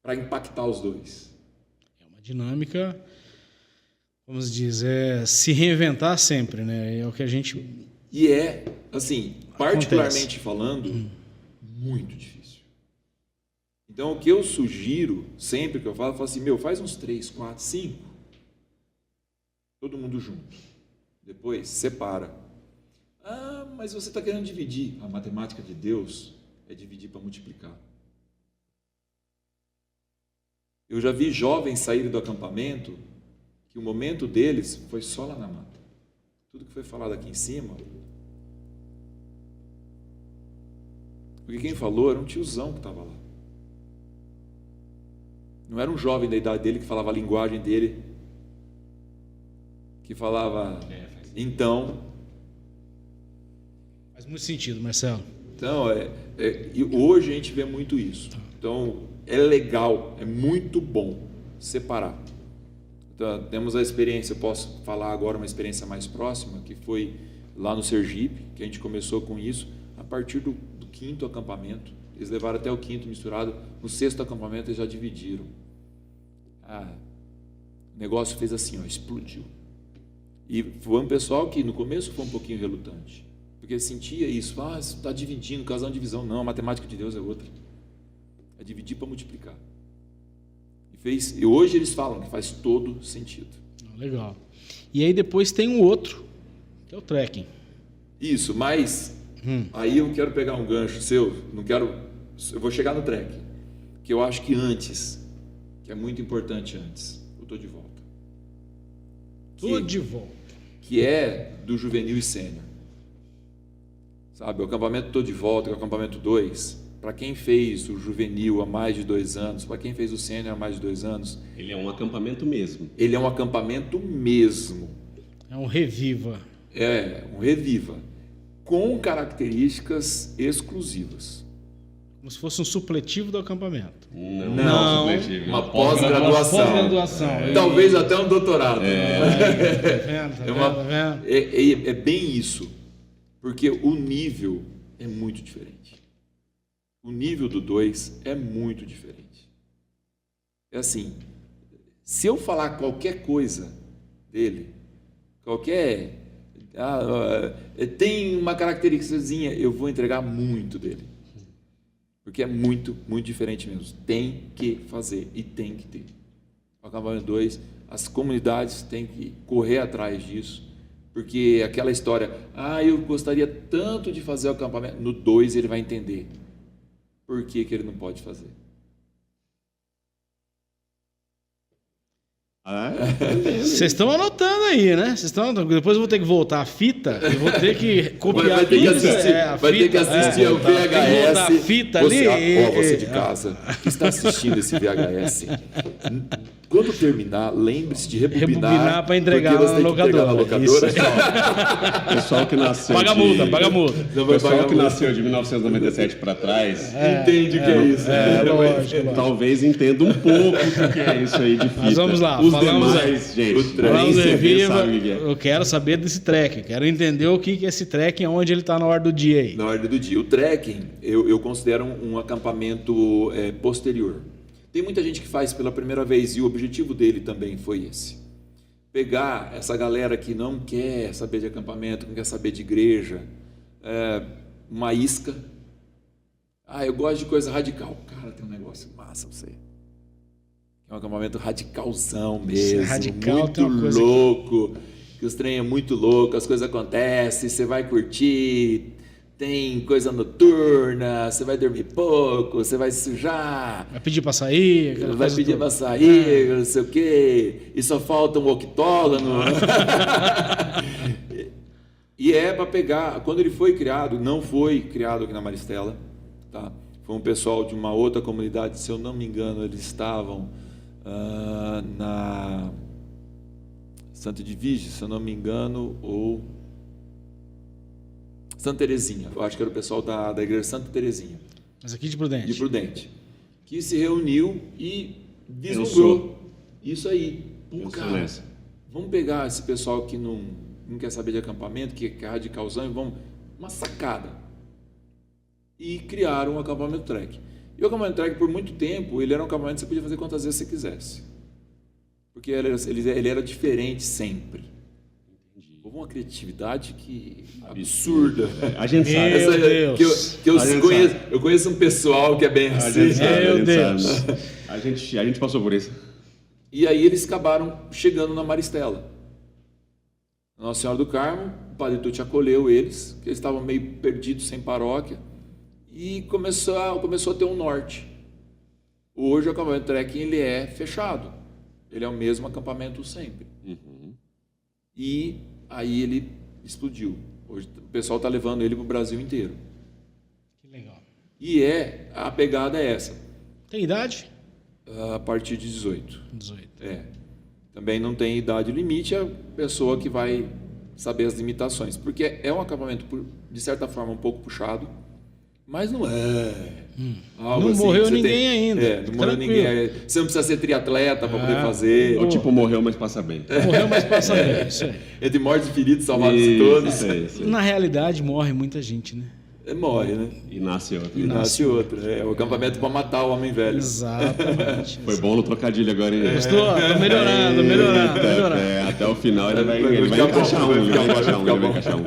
S3: Para impactar os dois.
S2: É uma dinâmica, como se diz, se reinventar sempre, né? É o que a gente...
S3: E assim, particularmente falando, muito difícil. Então, o que eu sugiro, sempre que eu falo assim, faz uns 3, 4, 5. Todo mundo junto. Depois, separa. Ah, mas você está querendo dividir. A matemática de Deus é dividir para multiplicar. Eu já vi jovens saírem do acampamento que o momento deles foi só lá na mata. Tudo que foi falado aqui em cima... Porque quem falou era um tiozão que estava lá. Não era um jovem da idade dele que falava a linguagem dele, que falava então.
S2: Faz muito sentido, Marcelo.
S3: Então, e hoje a gente vê muito isso. Então, é legal, é muito bom separar. Então, temos a experiência, eu posso falar agora uma experiência mais próxima, que foi lá no Sergipe, que a gente começou com isso, a partir do 5º acampamento. Eles levaram até o 5º misturado. No 6º acampamento eles já dividiram. O negócio fez assim, explodiu. E foi um pessoal que no começo foi um pouquinho relutante, porque sentia isso, está dividindo, casal de divisão. Não, a matemática de Deus é outra. É dividir para multiplicar. E hoje eles falam que faz todo sentido.
S2: Legal. E aí depois tem um outro, que é o trekking.
S3: Isso, mas aí eu quero pegar um gancho seu, eu vou chegar no trekking, que eu acho que antes, que é muito importante antes, eu estou de volta.
S2: De volta.
S3: Que é do juvenil e sênior. Sabe, o acampamento Tô de Volta, o acampamento 2, para quem fez o juvenil há mais de 2 anos, para quem fez o sênior há mais de 2 anos.
S1: Ele é um acampamento mesmo.
S3: Ele é um acampamento mesmo.
S2: É um reviva.
S3: É um reviva, com características exclusivas.
S2: Como se fosse um supletivo do acampamento.
S3: Não,
S1: supletivo,
S3: uma pós-graduação.
S2: Pós-graduação.
S3: Talvez até um doutorado.
S2: Tá vendo? Tá
S3: É
S2: vendo? Tá vendo?
S3: É bem isso, porque o nível é muito diferente. O nível do 2 é muito diferente. É assim, se eu falar qualquer coisa dele, tem uma característicazinha, eu vou entregar muito dele. Porque é muito, muito diferente mesmo. Tem que fazer e tem que ter. O acampamento 2, as comunidades têm que correr atrás disso, porque aquela história, eu gostaria tanto de fazer o acampamento, no 2 ele vai entender por que ele não pode fazer.
S2: Vocês estão anotando aí, né? Depois eu vou ter que voltar a fita, eu vou ter que copiar
S3: vai ter que assistir,
S2: a
S3: vai ter que assistir ao VHS.
S2: Voltar a fita ali.
S3: Você de casa que está assistindo esse VHS, quando terminar, lembre-se de rebobinar
S2: para entregar
S3: porque você
S2: na
S3: tem que entregar na locadora.
S1: Pessoal que nasceu
S2: Paga multa.
S1: Pessoal que nasceu de 1997 para trás
S3: entende o que é isso.
S2: Lógico.
S1: Talvez entenda um pouco do que é isso aí de fita.
S2: Mas vamos lá.
S1: Os
S2: Falamos
S1: demais, gente,
S2: Falamos
S1: nem
S2: em
S1: CD
S2: Viva,
S1: sabe o que é.
S2: eu quero saber desse trekking, quero entender o que é esse trekking, onde ele está na hora do dia aí.
S3: Na ordem do dia. O trekking, eu considero um acampamento posterior. Tem muita gente que faz pela primeira vez e o objetivo dele também foi esse. Pegar essa galera que não quer saber de acampamento, não quer saber de igreja, uma isca. Eu gosto de coisa radical. Cara, tem um negócio massa pra você. É um acampamento radicalzão mesmo,
S2: radical,
S3: muito
S2: tem uma coisa
S3: louco, que os trem é muito louco, as coisas acontecem, você vai curtir, tem coisa noturna, você vai dormir pouco, você vai se sujar,
S2: Vai pedir para sair,
S3: vai pedir para sair, não sei o quê, e só falta um octógono. E é para pegar, quando ele foi criado, não foi criado aqui na Maristela, tá? Foi um pessoal de uma outra comunidade, se eu não me engano, eles estavam na Santa Edvige, se eu não me engano, ou Santa Terezinha, eu acho que era o pessoal da igreja Santa Terezinha.
S2: Mas aqui de Prudente.
S3: De Prudente, que se reuniu e vislumbrou isso aí. Cara, vamos pegar esse pessoal que não quer saber de acampamento, que é radicalzão, e vamos, uma sacada. E criaram um acampamento trek. E o acampamento trek, por muito tempo, ele era um acampamento que você podia fazer quantas vezes você quisesse. Porque ele era diferente sempre. Houve uma criatividade absurda.
S1: A gente sabe.
S2: Meu Deus.
S3: Eu conheço um pessoal que é bem assim.
S2: Meu Deus.
S1: A gente passou por isso.
S3: E aí eles acabaram chegando na Maristela. Nossa Senhora do Carmo, o Padre Tucci acolheu eles, que eles estavam meio perdidos, sem paróquia, e começou a ter um norte. Hoje o acampamento trekking ele é fechado. Ele é o mesmo acampamento sempre.
S1: Uhum.
S3: E aí ele explodiu. Hoje o pessoal está levando ele para o Brasil inteiro.
S2: Que legal.
S3: E a pegada é essa.
S2: Tem idade?
S3: A partir de 18.
S2: 18.
S3: Também não tem idade limite, é a pessoa que vai saber as limitações. Porque é um acampamento, de certa forma, um pouco puxado, mas não é. Algo
S2: Não
S3: assim
S2: morreu
S3: que você
S2: ninguém ainda.
S3: não morreu ninguém. Você não precisa ser triatleta para poder fazer.
S1: Ou tipo, morreu, mas passa bem.
S2: Morreu, mas passa bem. Isso aí.
S3: Entre mortos e feridos, salvados todos.
S1: Isso.
S2: Na realidade, morre muita gente, né?
S3: Morre, né?
S1: E nasce outro.
S3: E nasce outro. É o acampamento para matar o homem velho.
S2: Exatamente.
S1: Foi bom no trocadilho agora, hein?
S2: Gostou? Tô melhorando.
S1: Até o final ele vai
S3: ficar
S1: encaixar
S3: bom,
S1: um. Ele vai
S3: vai
S1: encaixar um,
S3: ficar
S1: ele vai
S3: bom.
S1: encaixar um.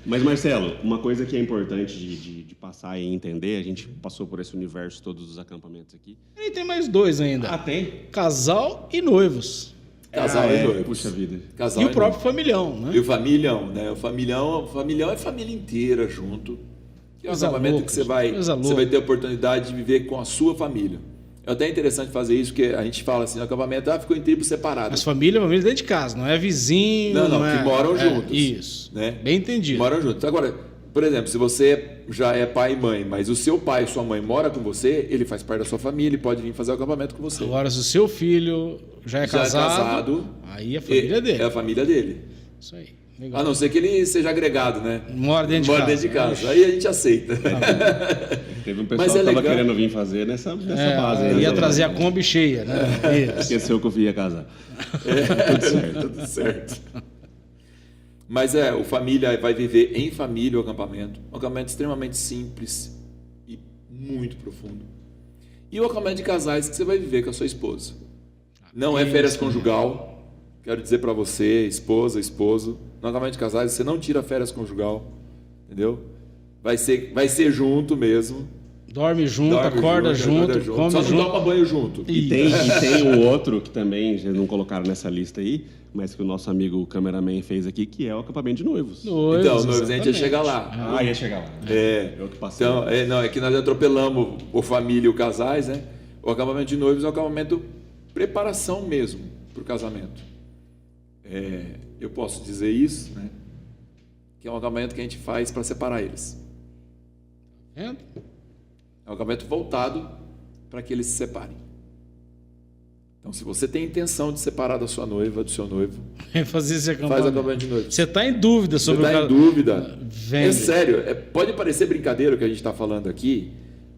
S1: Mas, Marcelo, uma coisa que é importante de passar e entender, a gente passou por esse universo todos dos acampamentos aqui.
S2: E tem mais dois ainda.
S1: Tem?
S2: Casal e noivos.
S3: Casal e noivo.
S1: Puxa vida.
S3: Casal
S2: E o próprio
S3: noivo.
S2: familhão, né?
S3: E o familhão, né? O familhão é a família inteira junto. É um
S2: Coisa
S3: acampamento
S2: louca,
S3: que você vai ter a oportunidade de viver com a sua família. É até interessante fazer isso, porque a gente fala assim, no acampamento, ficou em tribos separadas.
S2: Mas família dentro de casa, não é vizinho.
S3: Não,
S2: é,
S3: que moram juntos.
S2: Isso.
S3: Né?
S2: Bem entendido.
S3: Moram juntos. Agora, por exemplo, se você já é pai e mãe, mas o seu pai e sua mãe mora com você, ele faz parte da sua família, ele pode vir fazer o acampamento com você.
S2: Agora, se o seu filho já é casado, aí a família dele.
S3: É a família dele.
S2: Isso aí. Legal.
S3: A não ser que ele seja agregado, né?
S2: Mora dentro de casa.
S3: Aí a gente aceita.
S1: Teve um pessoal que estava querendo vir fazer nessa base.
S2: Ia trazer a Kombi cheia, né?
S1: Esqueceu que eu ia casar.
S3: Tudo certo, tudo certo. Mas o família vai viver em família o acampamento. Um acampamento extremamente simples e muito profundo. E o acampamento de casais que você vai viver com a sua esposa. Não é férias conjugal. Quero dizer para você, esposa, esposo, no acampamento de casais você não tira férias conjugal, entendeu? Vai ser junto mesmo.
S2: Dorme junto, acorda junto, come
S3: só
S2: junto.
S3: não toma banho junto.
S1: E tem o outro que também eles não colocaram nessa lista aí, mas que o nosso amigo cameraman fez aqui, que é o acampamento de noivos.
S3: Então, noivos, a gente ia chegar lá.
S1: Ia chegar lá. Eu que passei.
S3: Então, é que nós atropelamos o família e o casais, né? O acampamento de noivos é um acampamento preparação mesmo para o casamento. Eu posso dizer isso, né? Que é um acampamento que a gente faz para separar eles. É um acampamento voltado para que eles se separem. Então, se você tem intenção de separar da sua noiva, do seu noivo,
S2: fazer esse
S3: faz o acampamento de noivo.
S2: Você está em dúvida sobre
S3: Você está em dúvida.
S2: Vende.
S3: É sério. Pode parecer brincadeira o que a gente está falando aqui,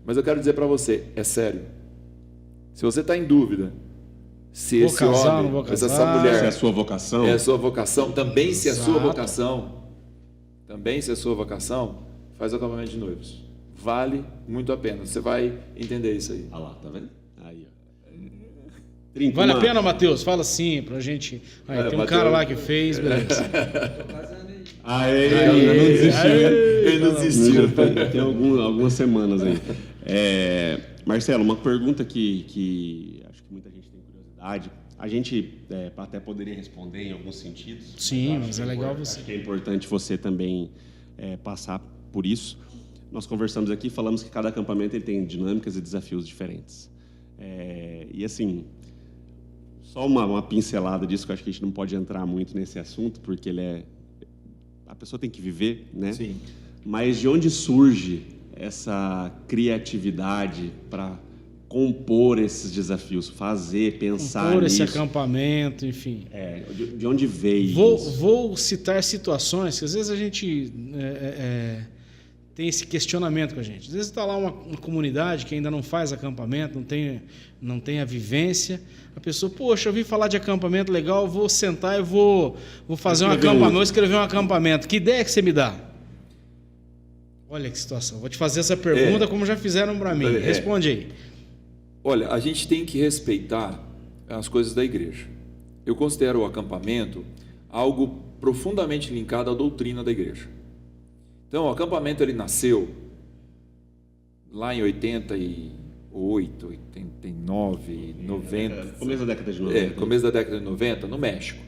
S3: mas eu quero dizer para você, é sério. Se você está em dúvida se esse homem, se essa mulher,
S1: se é a sua vocação,
S3: é a sua vocação, também se é a sua vocação, faz o acampamento de noivos. Vale muito a pena. Você vai entender isso aí.
S1: Olha lá, tá vendo? Aí, ó.
S2: Vale a pena, Matheus? Fala assim pra gente. Tem um
S3: Mateus...
S2: cara lá que fez, beleza.
S3: Ele não desistiu.
S1: Tem algumas semanas aí. Marcelo, uma pergunta que acho que muita gente tem curiosidade. A gente até poderia responder em alguns sentidos.
S2: Sim, mas é legal você.
S1: Acho que é importante você também passar por isso. Nós conversamos aqui, falamos que cada acampamento ele tem dinâmicas e desafios diferentes. E assim, só uma pincelada disso, que eu acho que a gente não pode entrar muito nesse assunto, porque a pessoa tem que viver, né?
S3: Sim.
S1: Mas de onde surge essa criatividade para compor esses desafios, fazer, pensar
S2: compor
S1: nisso?
S2: Esse acampamento, enfim.
S1: De onde veio isso?
S2: Vou citar situações que às vezes a gente tem esse questionamento com a gente. Às vezes está lá uma comunidade que ainda não faz acampamento, não tem a vivência. A pessoa, poxa, eu ouvi falar de acampamento legal, vou sentar e vou fazer um acampamento, vou escrever um acampamento. Que ideia que você me dá? Olha que situação. Vou te fazer essa pergunta como já fizeram para mim. Responde aí.
S3: Olha, a gente tem que respeitar as coisas da igreja. Eu considero o acampamento algo profundamente linkado à doutrina da igreja. Então, o acampamento ele nasceu lá em 88, 89, 90.
S1: Começo da década de 90.
S3: Começo da década de 90, no México.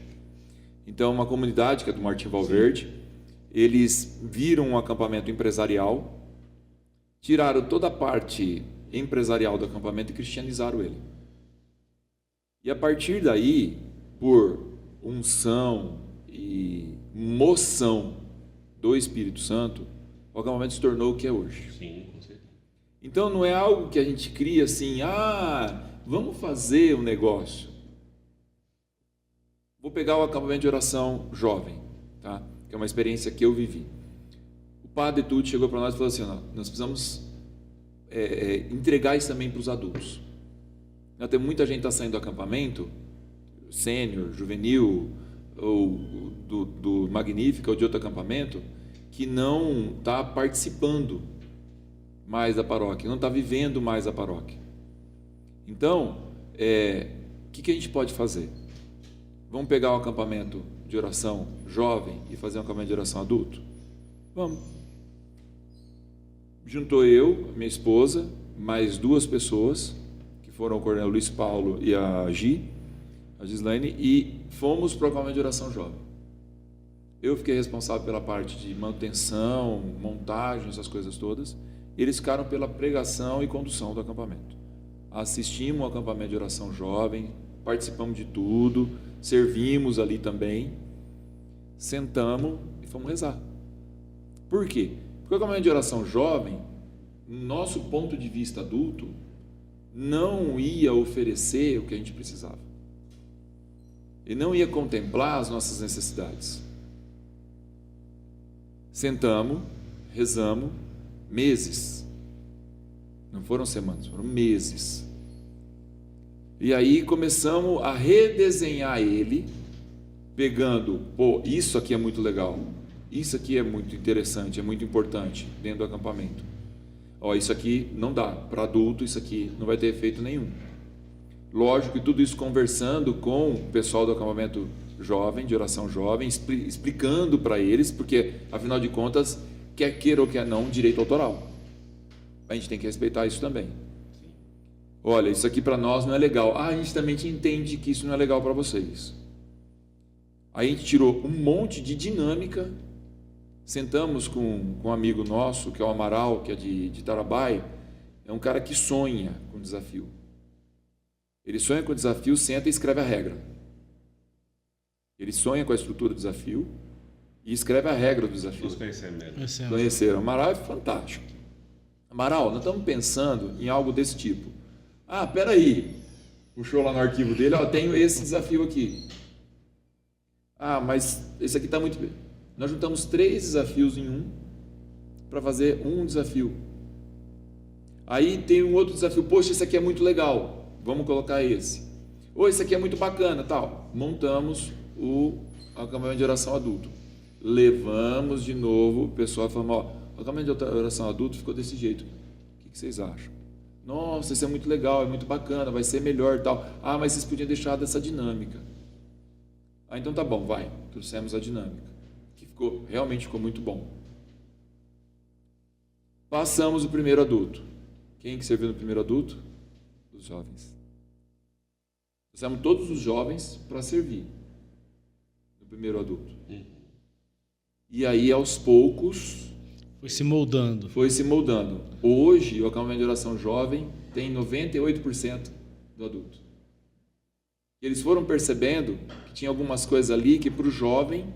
S3: Então, uma comunidade que é do Martim Valverde, eles viram um acampamento empresarial, tiraram toda a parte empresarial do acampamento e cristianizaram ele. E a partir daí, por unção e moção do Espírito Santo, o acampamento se tornou o que é hoje.
S1: Sim, com certeza.
S3: Então não é algo que a gente cria assim, vamos fazer um negócio. Vou pegar o acampamento de oração jovem, tá? Que é uma experiência que eu vivi. O padre Tudo chegou para nós e falou assim, nós precisamos entregar isso também para os adultos. Tem muita gente que está saindo do acampamento, sênior, juvenil, ou do Magnífica ou de outro acampamento, que não está participando mais da paróquia, não está vivendo mais a paróquia. Então, o que a gente pode fazer? Vamos pegar um acampamento de oração jovem e fazer um acampamento de oração adulto? Vamos. Juntou eu, minha esposa, mais 2 pessoas, que foram o coronel Luiz Paulo e a Gislaine, e fomos para o acampamento de oração jovem. Eu fiquei responsável pela parte de manutenção, montagem, essas coisas todas. Eles ficaram pela pregação e condução do acampamento. Assistimos ao acampamento de oração jovem, participamos de tudo, servimos ali também, sentamos e fomos rezar. Por quê? Porque o acampamento de oração jovem, no nosso ponto de vista adulto, não ia oferecer o que a gente precisava. E não ia contemplar as nossas necessidades. Sentamos, rezamos, meses. Não foram semanas, foram meses. E aí começamos a redesenhar ele, pegando, pô, isso aqui é muito legal, isso aqui é muito interessante, é muito importante dentro do acampamento. Ó, isso aqui não dá, para adulto isso aqui não vai ter efeito nenhum. Lógico que tudo isso conversando com o pessoal do acampamento jovem, de oração jovem, explicando para eles, porque afinal de contas, quer queira ou quer não, direito autoral. A gente tem que respeitar isso também. Olha, isso aqui para nós não é legal. A gente também entende que isso não é legal para vocês. Aí a gente tirou um monte de dinâmica, sentamos com um amigo nosso, que é o Amaral, que é de Tarabai, é um cara que sonha com desafio. Ele sonha com o desafio, senta e escreve a regra. Ele sonha com a estrutura do desafio e escreve a regra do desafio.
S1: Nós conhecemos mesmo.
S3: Conheceram. Amaral é fantástico. Amaral, nós estamos pensando em algo desse tipo. Ah, peraí. Puxou lá no arquivo dele, ó, tenho esse desafio aqui. Ah, mas esse aqui está muito bem. Nós juntamos 3 desafios em um para fazer um desafio. Aí tem um outro desafio. Poxa, esse aqui é muito legal. Vamos colocar esse. Ou esse aqui é muito bacana, tal. Montamos o acampamento de oração adulto. Levamos de novo o pessoal e falamos, ó, o acampamento de oração adulto ficou desse jeito. O que vocês acham? Nossa, isso é muito legal, é muito bacana, vai ser melhor e tal. Ah, mas vocês podiam deixar dessa dinâmica. Ah, então tá bom, vai. Trouxemos a dinâmica. Que realmente ficou muito bom. Passamos o primeiro adulto. Quem que serviu no primeiro adulto? Os jovens. Trouxemos todos os jovens para servir no primeiro adulto. E aí, aos poucos...
S2: Foi se moldando.
S3: Hoje, o acampamento de oração jovem tem 98% do adulto. Eles foram percebendo que tinha algumas coisas ali que para o jovem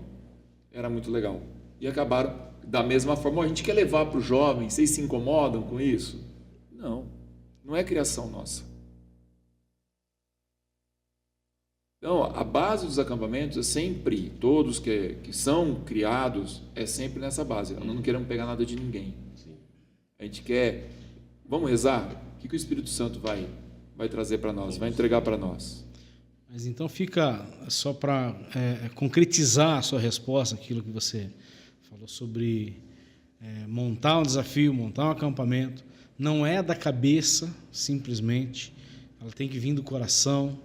S3: era muito legal. E acabaram da mesma forma. A gente quer levar para o jovem, vocês se incomodam com isso? Não é criação nossa. Então, a base dos acampamentos é sempre, todos que são criados, é sempre nessa base. Nós não queremos pegar nada de ninguém. A gente quer, vamos rezar? O que o Espírito Santo vai trazer para nós, vai entregar para nós?
S2: Mas então fica, só para concretizar a sua resposta, aquilo que você falou sobre montar um desafio, montar um acampamento, não é da cabeça, simplesmente, ela tem que vir do coração,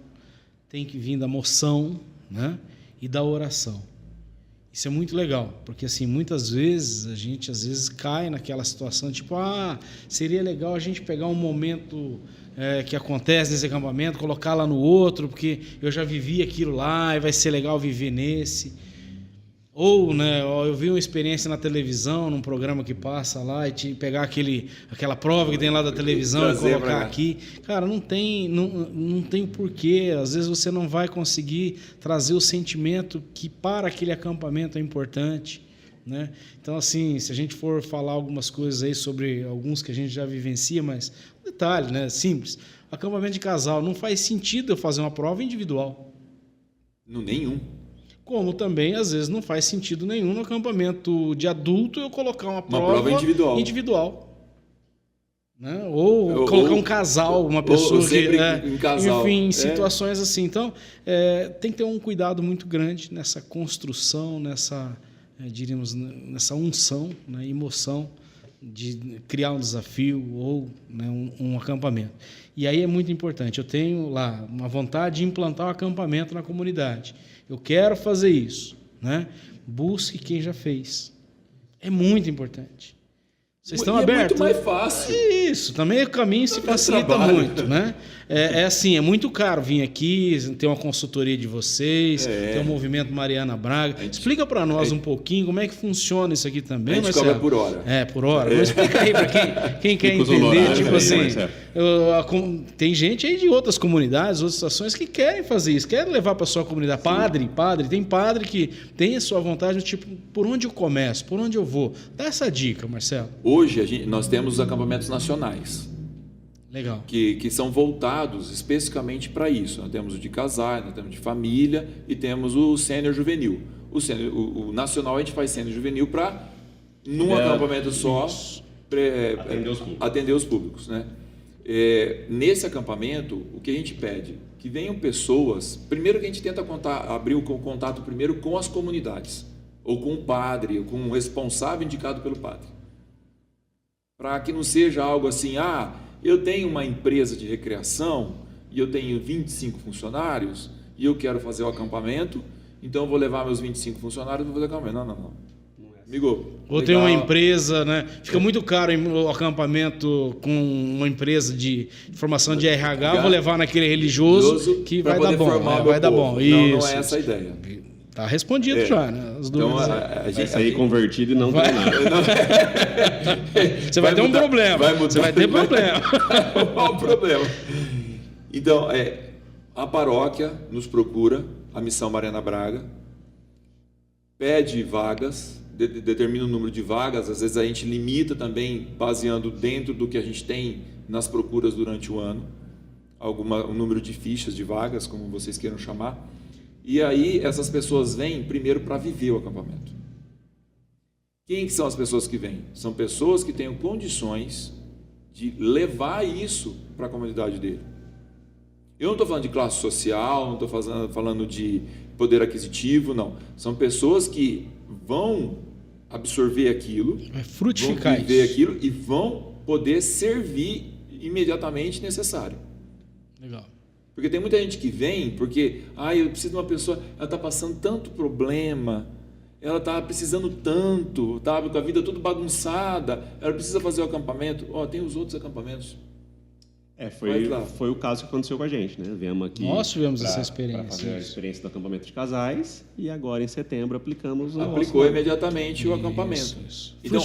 S2: tem que vir da emoção, né? E da oração. Isso é muito legal, porque assim, muitas vezes a gente cai naquela situação, tipo, seria legal a gente pegar um momento que acontece nesse acampamento, colocar lá no outro, porque eu já vivi aquilo lá e vai ser legal viver nesse. Ou, né, eu vi uma experiência na televisão, num programa que passa lá, e pegar aquela prova que tem lá da televisão e colocar aqui. Cara, não tem porquê. Às vezes você não vai conseguir trazer o sentimento que para aquele acampamento é importante, né? Então, assim, se a gente for falar algumas coisas aí sobre alguns que a gente já vivencia, mas um detalhe, né, simples. Acampamento de casal, não faz sentido eu fazer uma prova individual.
S3: Nenhum.
S2: Como também, às vezes, não faz sentido nenhum no acampamento de adulto eu colocar uma prova individual. Né? Ou colocar um casal, uma pessoa
S3: em casal.
S2: Enfim, situações assim. Então, tem que ter um cuidado muito grande nessa construção, diríamos, nessa unção, né, emoção de criar um desafio ou, né, um acampamento. E aí é muito importante. Eu tenho lá uma vontade de implantar um acampamento na comunidade. Eu quero fazer isso, né? Busque quem já fez. É muito importante. Vocês estão
S3: E
S2: abertos?
S3: É muito mais fácil.
S2: Isso, também o caminho se facilita
S3: trabalho.
S2: muito, né? É assim, é muito caro vir aqui, ter uma consultoria de vocês, ter um movimento Mariana Braga. Explica para nós um pouquinho como é que funciona isso aqui também,
S3: A gente
S2: Marcelo.
S3: cobra por hora.
S2: Por hora. Mas explica aí para quem quer
S1: Fica os
S2: entender,
S1: honorários
S2: tipo
S1: aí,
S2: assim,
S1: Marcelo.
S2: tem gente aí de outras comunidades, outras estações que querem fazer isso, querem levar para sua comunidade. Tem padre que tem a sua vontade, tipo, por onde eu começo, por onde eu vou? Dá essa dica, Marcelo.
S3: Hoje nós temos os acampamentos nacionais.
S2: Legal.
S3: Que são voltados especificamente para isso. Nós temos o de casais, nós temos de família e temos o sênior juvenil. O nacional a gente faz sênior juvenil para, num acampamento só, atender os públicos. Né? Nesse acampamento, o que a gente pede? Que venham pessoas. Primeiro que a gente tenta abrir o contato primeiro com as comunidades, ou com o padre, ou com o responsável indicado pelo padre. Para que não seja algo assim, eu tenho uma empresa de recreação e eu tenho 25 funcionários e eu quero fazer o acampamento, então eu vou levar meus 25 funcionários e vou fazer o acampamento. Não. Amigo,
S2: ou tem uma empresa, né? Fica muito caro o acampamento com uma empresa de formação de RH, vou levar naquele religioso que vai dar bom. Vai dar bom.
S3: Não é essa a ideia.
S2: Tá respondido já, né? As dúvidas.
S3: Então,
S1: a gente sair convertido e não tem nada.
S2: Você vai ter um problema. Você vai ter problema.
S3: Qual o problema? Então, a paróquia nos procura, a Missão Mariana Braga, pede vagas, determina o número de vagas, às vezes a gente limita também, baseando dentro do que a gente tem nas procuras durante o ano, um número de fichas de vagas, como vocês queiram chamar. E aí essas pessoas vêm primeiro para viver o acampamento. Quem que são as pessoas que vêm? São pessoas que tenham condições de levar isso para a comunidade dele. Eu não estou falando de classe social, não estou falando de poder aquisitivo, não. São pessoas que vão absorver aquilo,
S2: frutificar
S3: vão viver
S2: isso.
S3: aquilo e vão poder servir imediatamente necessário.
S2: Legal.
S3: Porque tem muita gente que vem porque, eu preciso de uma pessoa, ela está passando tanto problema, ela está precisando tanto, tá com a vida tudo bagunçada, ela precisa fazer o acampamento. Tem os outros acampamentos.
S1: Foi o caso que aconteceu com a gente, né? Viemos aqui.
S2: Nós tivemos essa experiência.
S1: Para fazer a experiência do acampamento de casais e agora em setembro aplicamos
S3: Aplicou imediatamente o acampamento.
S2: Isso.
S3: Então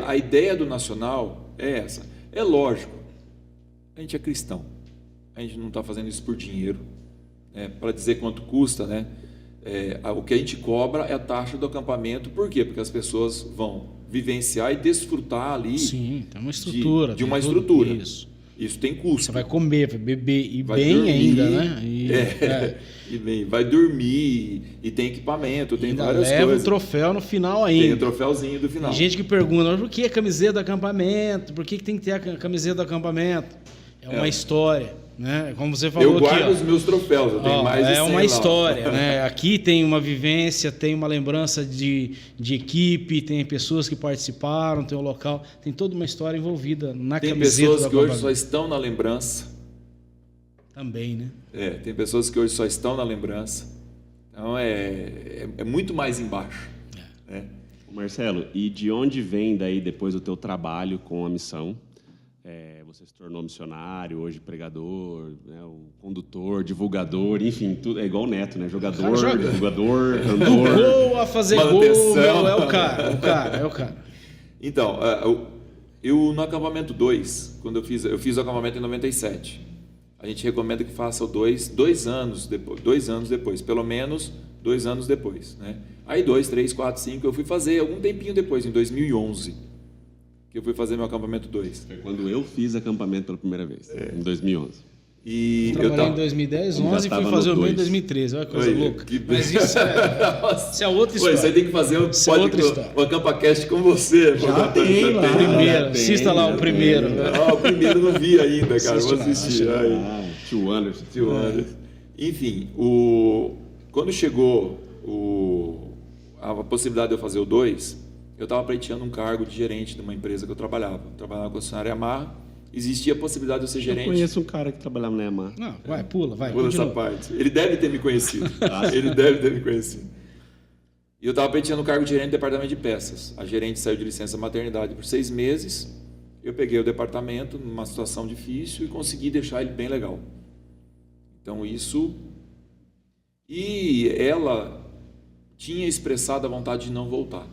S3: a ideia do Nacional é essa. É lógico, a gente é cristão. A gente não está fazendo isso por dinheiro, para dizer quanto custa, né? O que a gente cobra é a taxa do acampamento. Por quê? Porque as pessoas vão vivenciar e desfrutar ali.
S2: Sim, tem uma estrutura.
S3: De uma estrutura.
S2: Isso
S3: tem custo.
S2: Você vai comer, vai beber e
S3: vai
S2: bem
S3: dormir,
S2: ainda, né?
S3: E bem, vai dormir e tem equipamento, tem
S2: ainda
S3: várias
S2: leva
S3: coisas.
S2: o troféu no final ainda.
S3: Tem o troféuzinho do final.
S2: Tem gente que pergunta, por que a camiseta do acampamento? Por que tem que ter a camiseta do acampamento? É uma história. Né? Como você falou,
S3: eu guardo
S2: aqui,
S3: os meus troféus, eu tenho mais de 100
S2: uma
S3: lá.
S2: história, né? Aqui tem uma vivência, tem uma lembrança de equipe, tem pessoas que participaram, tem um local, tem toda uma história envolvida na camiseta.
S3: Tem pessoas que hoje só estão na lembrança.
S2: Também, né?
S3: Tem pessoas que hoje só estão na lembrança. Então é muito mais embaixo.
S1: Marcelo, e de onde vem daí depois o teu trabalho com a missão? Você se tornou missionário, hoje pregador, né, o condutor, divulgador, enfim, tudo é igual o Neto, né? Jogador, divulgador, cantor.
S2: Gol a fazer gol, é o cara.
S3: Então, eu no acampamento 2, quando eu fiz o acampamento em 97, a gente recomenda que faça o 2 anos depois, pelo menos 2 anos depois, né? Aí 2, 3, 4, 5, eu fui fazer algum tempinho depois, em 2011. Que eu fui fazer meu acampamento 2.
S1: Foi quando eu fiz acampamento pela primeira vez, em 2011.
S2: Eu trabalhei em 2010, 11 e fui fazer o meu em 2013. Olha que coisa louca. Mas isso é outra história.
S3: Você tem que fazer o AcampaCast com você.
S1: Já tem lá.
S2: Primeiro, assista lá o primeiro.
S3: O primeiro não vi ainda, cara. Vou assistir.
S1: Tio Anderson.
S3: Enfim, quando chegou a possibilidade de eu fazer o 2, eu estava pleiteando um cargo de gerente de uma empresa que eu trabalhava. Eu trabalhava com a concessionária Yamaha. Existia a possibilidade de eu ser gerente.
S1: Eu conheço um cara que trabalhava na Yamaha.
S2: Não, pula
S3: essa parte. Ele deve ter me conhecido. Ele deve ter me conhecido. E eu estava pleiteando o cargo de gerente do departamento de peças. A gerente saiu de licença maternidade por 6 meses. Eu peguei o departamento numa situação difícil e consegui deixar ele bem legal. Então isso... E ela tinha expressado a vontade de não voltar.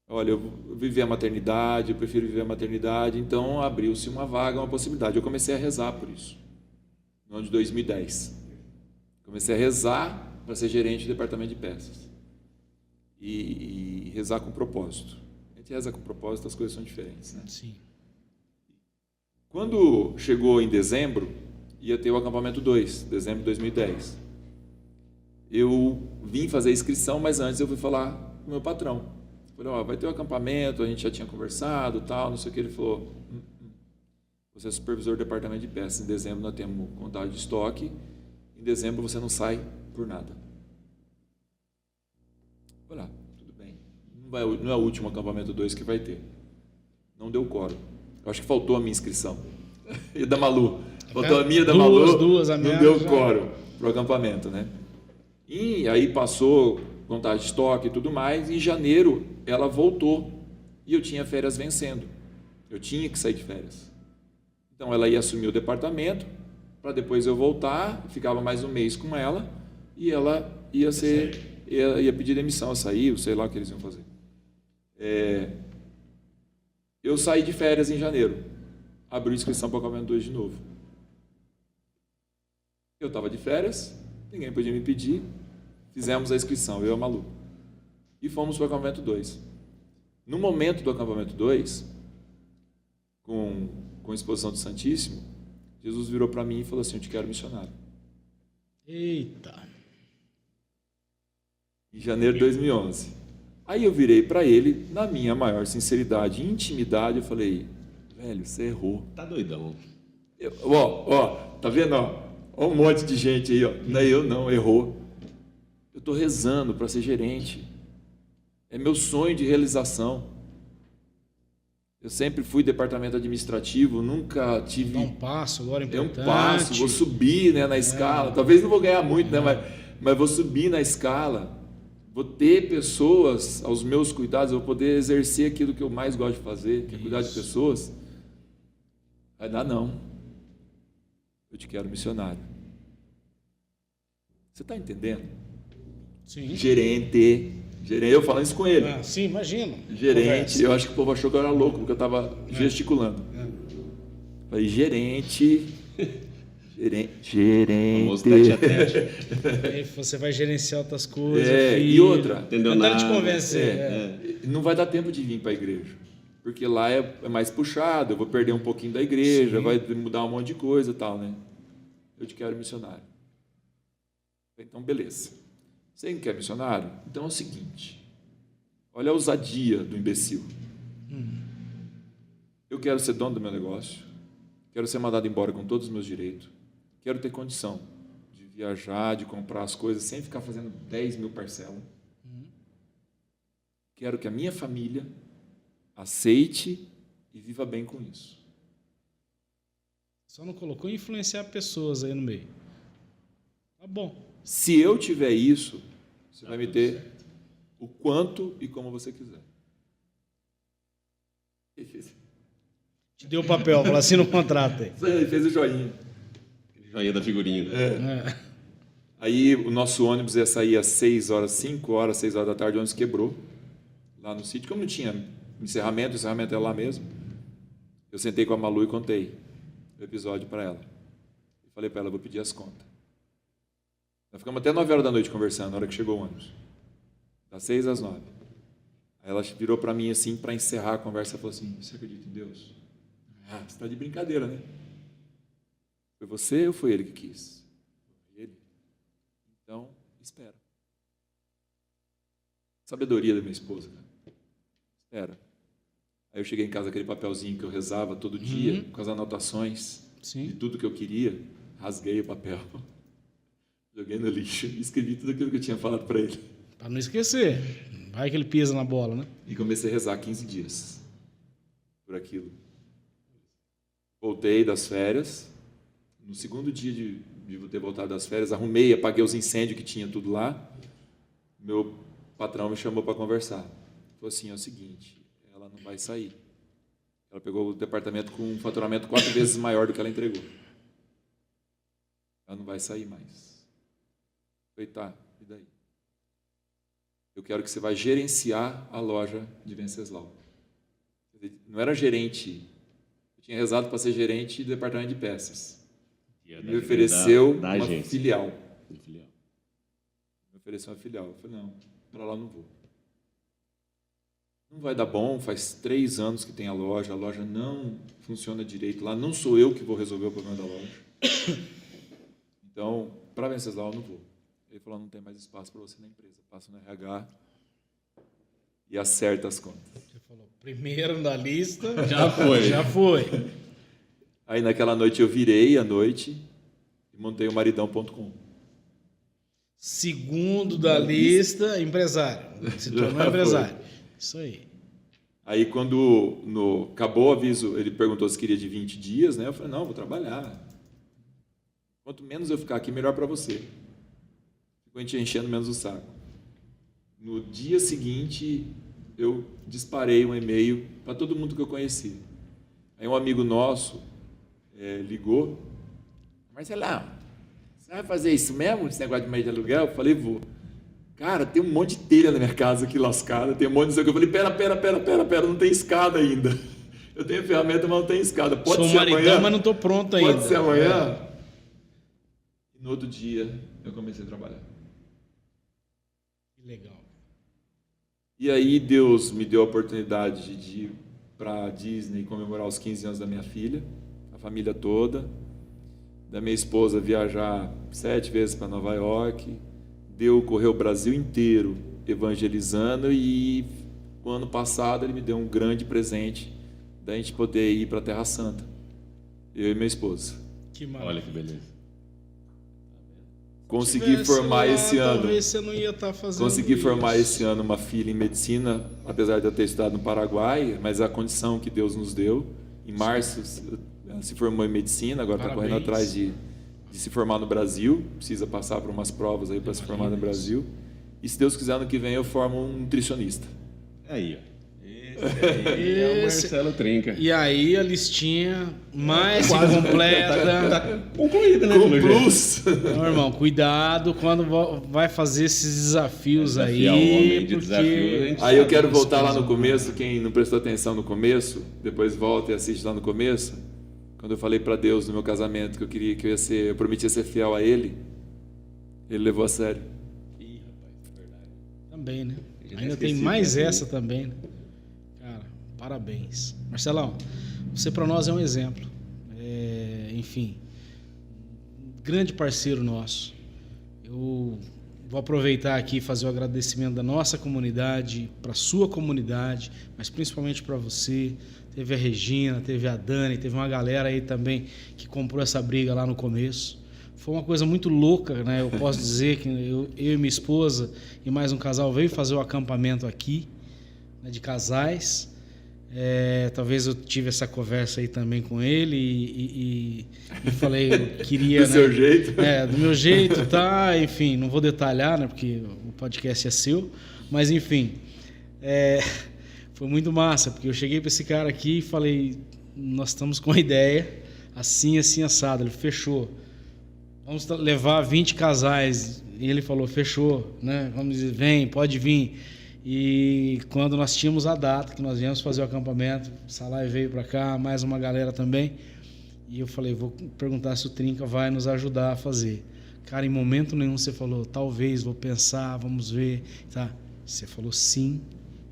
S3: Olha, eu vivi a maternidade, eu prefiro viver a maternidade, então abriu-se uma vaga, uma possibilidade. Eu comecei a rezar por isso, no ano de 2010. Comecei a rezar para ser gerente do departamento de peças. E rezar com propósito. A gente reza com propósito, as coisas são diferentes, né?
S2: Sim.
S3: Quando chegou em dezembro, ia ter o acampamento 2, dezembro de 2010. Eu vim fazer a inscrição, mas antes eu fui falar com o meu patrão. Falei, ó, vai ter o acampamento, a gente já tinha conversado, tal, não sei o que. Ele falou, você é supervisor do departamento de peças. Em dezembro nós temos contagem de estoque. Em dezembro você não sai por nada. Falei, tudo bem. Não é o último acampamento 2 que vai ter. Não deu quórum. Eu acho que faltou a minha inscrição. E da Malu. Faltou a minha da Malu.
S2: A minha
S3: não deu
S2: já...
S3: quórum para o acampamento, né? E aí passou contagem de estoque e tudo mais. Em janeiro ela voltou e eu tinha férias vencendo. Eu tinha que sair de férias. Então ela ia assumir o departamento para depois eu voltar, ficava mais um mês com ela e ela ia pedir demissão, a sair, sei lá o que eles iam fazer. Eu saí de férias em janeiro, abri inscrição para o acampamento 2 de novo. Eu estava de férias, ninguém podia me pedir, fizemos a inscrição, eu e a Malu, e fomos para o acampamento 2. No momento do acampamento 2, com a exposição do Santíssimo, Jesus virou para mim e falou assim, eu te quero missionário.
S2: Eita!
S3: Em janeiro de 2011. Aí eu virei para ele, na minha maior sinceridade e intimidade, eu falei, velho, você errou.
S1: Tá doidão.
S3: Tá vendo? Ó um monte de gente aí, ó. Não é eu não, errou. Eu estou rezando para ser gerente. É meu sonho de realização. Eu sempre fui departamento administrativo, nunca tive...
S2: Dá um passo, agora é importante.
S3: É um passo, vou subir, né, na escala. Talvez não vou ganhar muito, né, mas vou subir na escala. Vou ter pessoas aos meus cuidados, vou poder exercer aquilo que eu mais gosto de fazer, que é cuidar de pessoas. Vai dar não. Eu te quero missionário. Você está entendendo?
S2: Sim.
S3: Gerente, eu falando isso com ele.
S2: Sim, imagino.
S3: Gerente,
S2: Conversa.
S3: eu acho que o povo achou que eu era louco, porque eu estava gesticulando. Falei, gerente.
S1: Famoso tete a tete.
S2: Aí você vai gerenciar outras coisas.
S3: E outra.
S1: Entendeu
S2: tentando
S1: nada.
S2: te convencer.
S3: Não vai dar tempo de vir para a igreja. Porque lá é mais puxado, eu vou perder um pouquinho da igreja, vai mudar um monte de coisa e tal, né? Eu te quero missionário. Então, beleza. Você não quer missionário? Então é o seguinte. Olha a ousadia do imbecil. Eu quero ser dono do meu negócio. Quero ser mandado embora com todos os meus direitos. Quero ter condição de viajar, de comprar as coisas sem ficar fazendo 10 mil parcelas. Quero que a minha família aceite e viva bem com isso.
S2: Só não colocou influenciar pessoas aí no meio. Tá bom.
S3: Se eu tiver isso, você vai me ter o quanto e como você quiser.
S2: Te deu o papel, falou assim no contrato aí.
S3: Ele fez o joinha.
S1: Joinha da figurinha.
S3: Aí o nosso ônibus ia sair às 6 horas da tarde, o ônibus quebrou lá no sítio. Como não tinha encerramento, o encerramento era lá mesmo. Eu sentei com a Malu e contei o episódio para ela. Falei para ela, vou pedir as contas. Nós ficamos até 9 horas da noite conversando, na hora que chegou o ônibus. Das 6 às 9. Aí ela virou para mim assim, para encerrar a conversa, e falou assim, você acredita em Deus? Você está de brincadeira, né? Foi você ou foi ele que quis? Ele. Então, espera. Sabedoria da minha esposa, cara. Espera. Aí eu cheguei em casa, aquele papelzinho que eu rezava todo dia, com as anotações de tudo que eu queria, rasguei o papel, joguei no lixo e escrevi tudo aquilo que eu tinha falado para ele.
S2: Para não esquecer. Vai que ele pisa na bola, né?
S3: E comecei a rezar 15 dias por aquilo. Voltei das férias. No segundo dia de ter voltado das férias, arrumei, apaguei os incêndios que tinha tudo lá. meu patrão me chamou para conversar. Falou assim, é o seguinte, ela não vai sair. Ela pegou o departamento com um faturamento 4 vezes maior do que ela entregou. Ela não vai sair mais. Eu falei, tá, e daí? Eu quero que você vá gerenciar a loja de Venceslau. Não era gerente. Eu tinha rezado para ser gerente do departamento de peças. Me ofereceu uma filial. Me ofereceu uma filial. Eu falei, não, para lá não vou. Não vai dar bom, faz 3 anos que tem a loja não funciona direito lá, não sou eu que vou resolver o problema da loja. Então, para Venceslau eu não vou. Ele falou, não tem mais espaço para você na empresa, passa no RH e acerta as contas.
S2: Você falou, primeiro na lista,
S1: já foi.
S3: Aí naquela noite eu virei à noite e montei o maridão.com.
S2: Segundo da lista, empresário. Se tornou empresário. Isso aí.
S3: Aí quando acabou o aviso, ele perguntou se queria de 20 dias, né? Eu falei, não, vou trabalhar. Quanto menos eu ficar aqui, melhor para você. Ficou a gente enchendo menos o saco. No dia seguinte, eu disparei um e-mail para todo mundo que eu conheci. Aí um amigo nosso ligou. Marcelão, você vai fazer isso mesmo, esse negócio de meio de aluguel? Eu falei, vou. Cara, tem um monte de telha na minha casa aqui lascada, tem um monte de coisa. Eu falei, pera, não tem escada ainda. Eu tenho ferramenta, mas não tem escada. Pode ser
S2: maridão,
S3: amanhã,
S2: mas não estou pronto ainda.
S3: Pode ser amanhã. E no outro dia, eu comecei a trabalhar.
S2: Que legal.
S3: E aí Deus me deu a oportunidade de ir para a Disney comemorar os 15 anos da minha filha, a família toda, da minha esposa viajar 7 vezes para Nova York, correu o Brasil inteiro evangelizando, e o ano passado ele me deu um grande presente da gente poder ir para a Terra Santa, eu e minha esposa.
S2: Que maravilha.
S1: Olha que beleza.
S3: Consegui formar esse ano.
S2: Talvez você não ia estar fazendo
S3: Consegui
S2: isso.
S3: formar esse ano uma filha em medicina, apesar de eu ter estudado no Paraguai, mas a condição que Deus nos deu. Em março, ela se formou em medicina, agora está correndo atrás de se formar no Brasil. Precisa passar por umas provas aí para se formar no Brasil. E se Deus quiser, ano que vem eu formo um nutricionista.
S1: Aí, ó. Esse é o Marcelo Trinca.
S2: E aí a listinha mais completa.
S1: Tá concluída, né?
S3: Com plus.
S2: Não, irmão, cuidado quando vai fazer esses desafios aí.
S1: Homem de
S2: porque...
S1: desafio,
S3: Aí eu quero voltar lá no começo. Quem não prestou atenção no começo, depois volta e assiste lá no começo. Quando eu falei para Deus no meu casamento que eu prometia ser fiel a Ele, Ele levou a sério.
S2: Também, né? Ainda tem mais essa também, né? Cara, parabéns. Marcelão, você para nós é um exemplo. Enfim, grande parceiro nosso. Eu vou aproveitar aqui e fazer o agradecimento da nossa comunidade, para a sua comunidade, mas principalmente para você. Teve a Regina, teve a Dani, teve uma galera aí também que comprou essa briga lá no começo. Foi uma coisa muito louca, né? Eu posso dizer que eu e minha esposa e mais um casal veio fazer o acampamento aqui, né, de casais. Talvez eu tive essa conversa aí também com ele e falei, eu queria...
S3: Do seu jeito?
S2: Do meu jeito, tá? Enfim, não vou detalhar, né? Porque o podcast é seu. Mas, enfim, foi muito massa, porque eu cheguei para esse cara aqui e falei, nós estamos com a ideia assim, assim, assado. Ele fechou. Vamos levar 20 casais. E ele falou, fechou, né? Vamos dizer, vem, pode vir. E quando nós tínhamos a data que nós viemos fazer o acampamento, o Salai veio para cá, mais uma galera também. E eu falei, vou perguntar se o Trinca vai nos ajudar a fazer. Cara, em momento nenhum você falou, talvez, vou pensar, vamos ver. Tá? Você falou sim.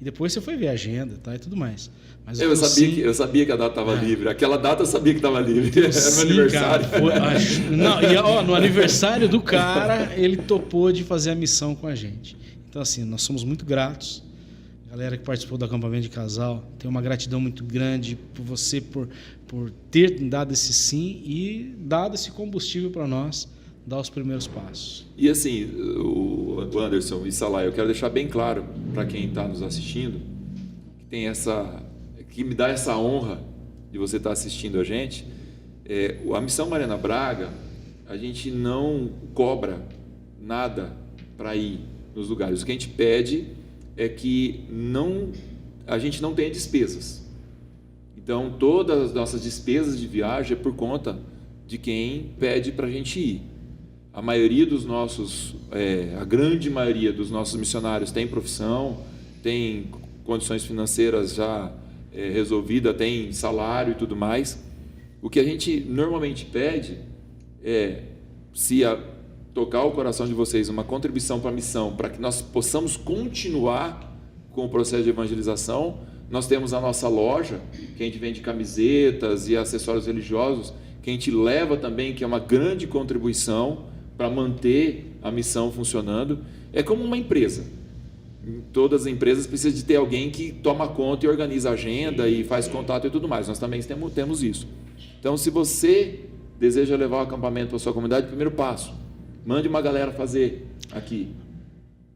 S2: E depois você foi ver a agenda, tá? E tudo mais. Mas
S3: eu sabia que a data estava livre. Aquela data eu sabia que estava livre. Era meu aniversário.
S2: Cara, no aniversário do cara, ele topou de fazer a missão com a gente. Então, assim, nós somos muito gratos. A galera que participou do acampamento de casal, tem uma gratidão muito grande por você, por ter dado esse sim e dado esse combustível para nós dar os primeiros passos.
S3: E assim, o Anderson e Salai, eu quero deixar bem claro para quem está nos assistindo, que me dá essa honra de você estar assistindo a gente. A Missão Mariana Braga, a gente não cobra nada para ir. nos lugares. O que a gente pede é que a gente não tenha despesas. Então, todas as nossas despesas de viagem é por conta de quem pede para a gente ir. A maioria dos nossos, a grande maioria dos nossos missionários tem profissão, tem condições financeiras já resolvidas, tem salário e tudo mais. O que a gente normalmente pede é, se tocar o coração de vocês, uma contribuição para a missão, para que nós possamos continuar com o processo de evangelização. Nós temos a nossa loja, que a gente vende camisetas e acessórios religiosos, que a gente leva também, que é uma grande contribuição para manter a missão funcionando. É como uma empresa. Todas as empresas precisam de ter alguém que toma conta e organiza a agenda e faz contato e tudo mais. Nós também temos isso. Então, se você deseja levar o acampamento para a sua comunidade, primeiro passo, mande uma galera fazer aqui.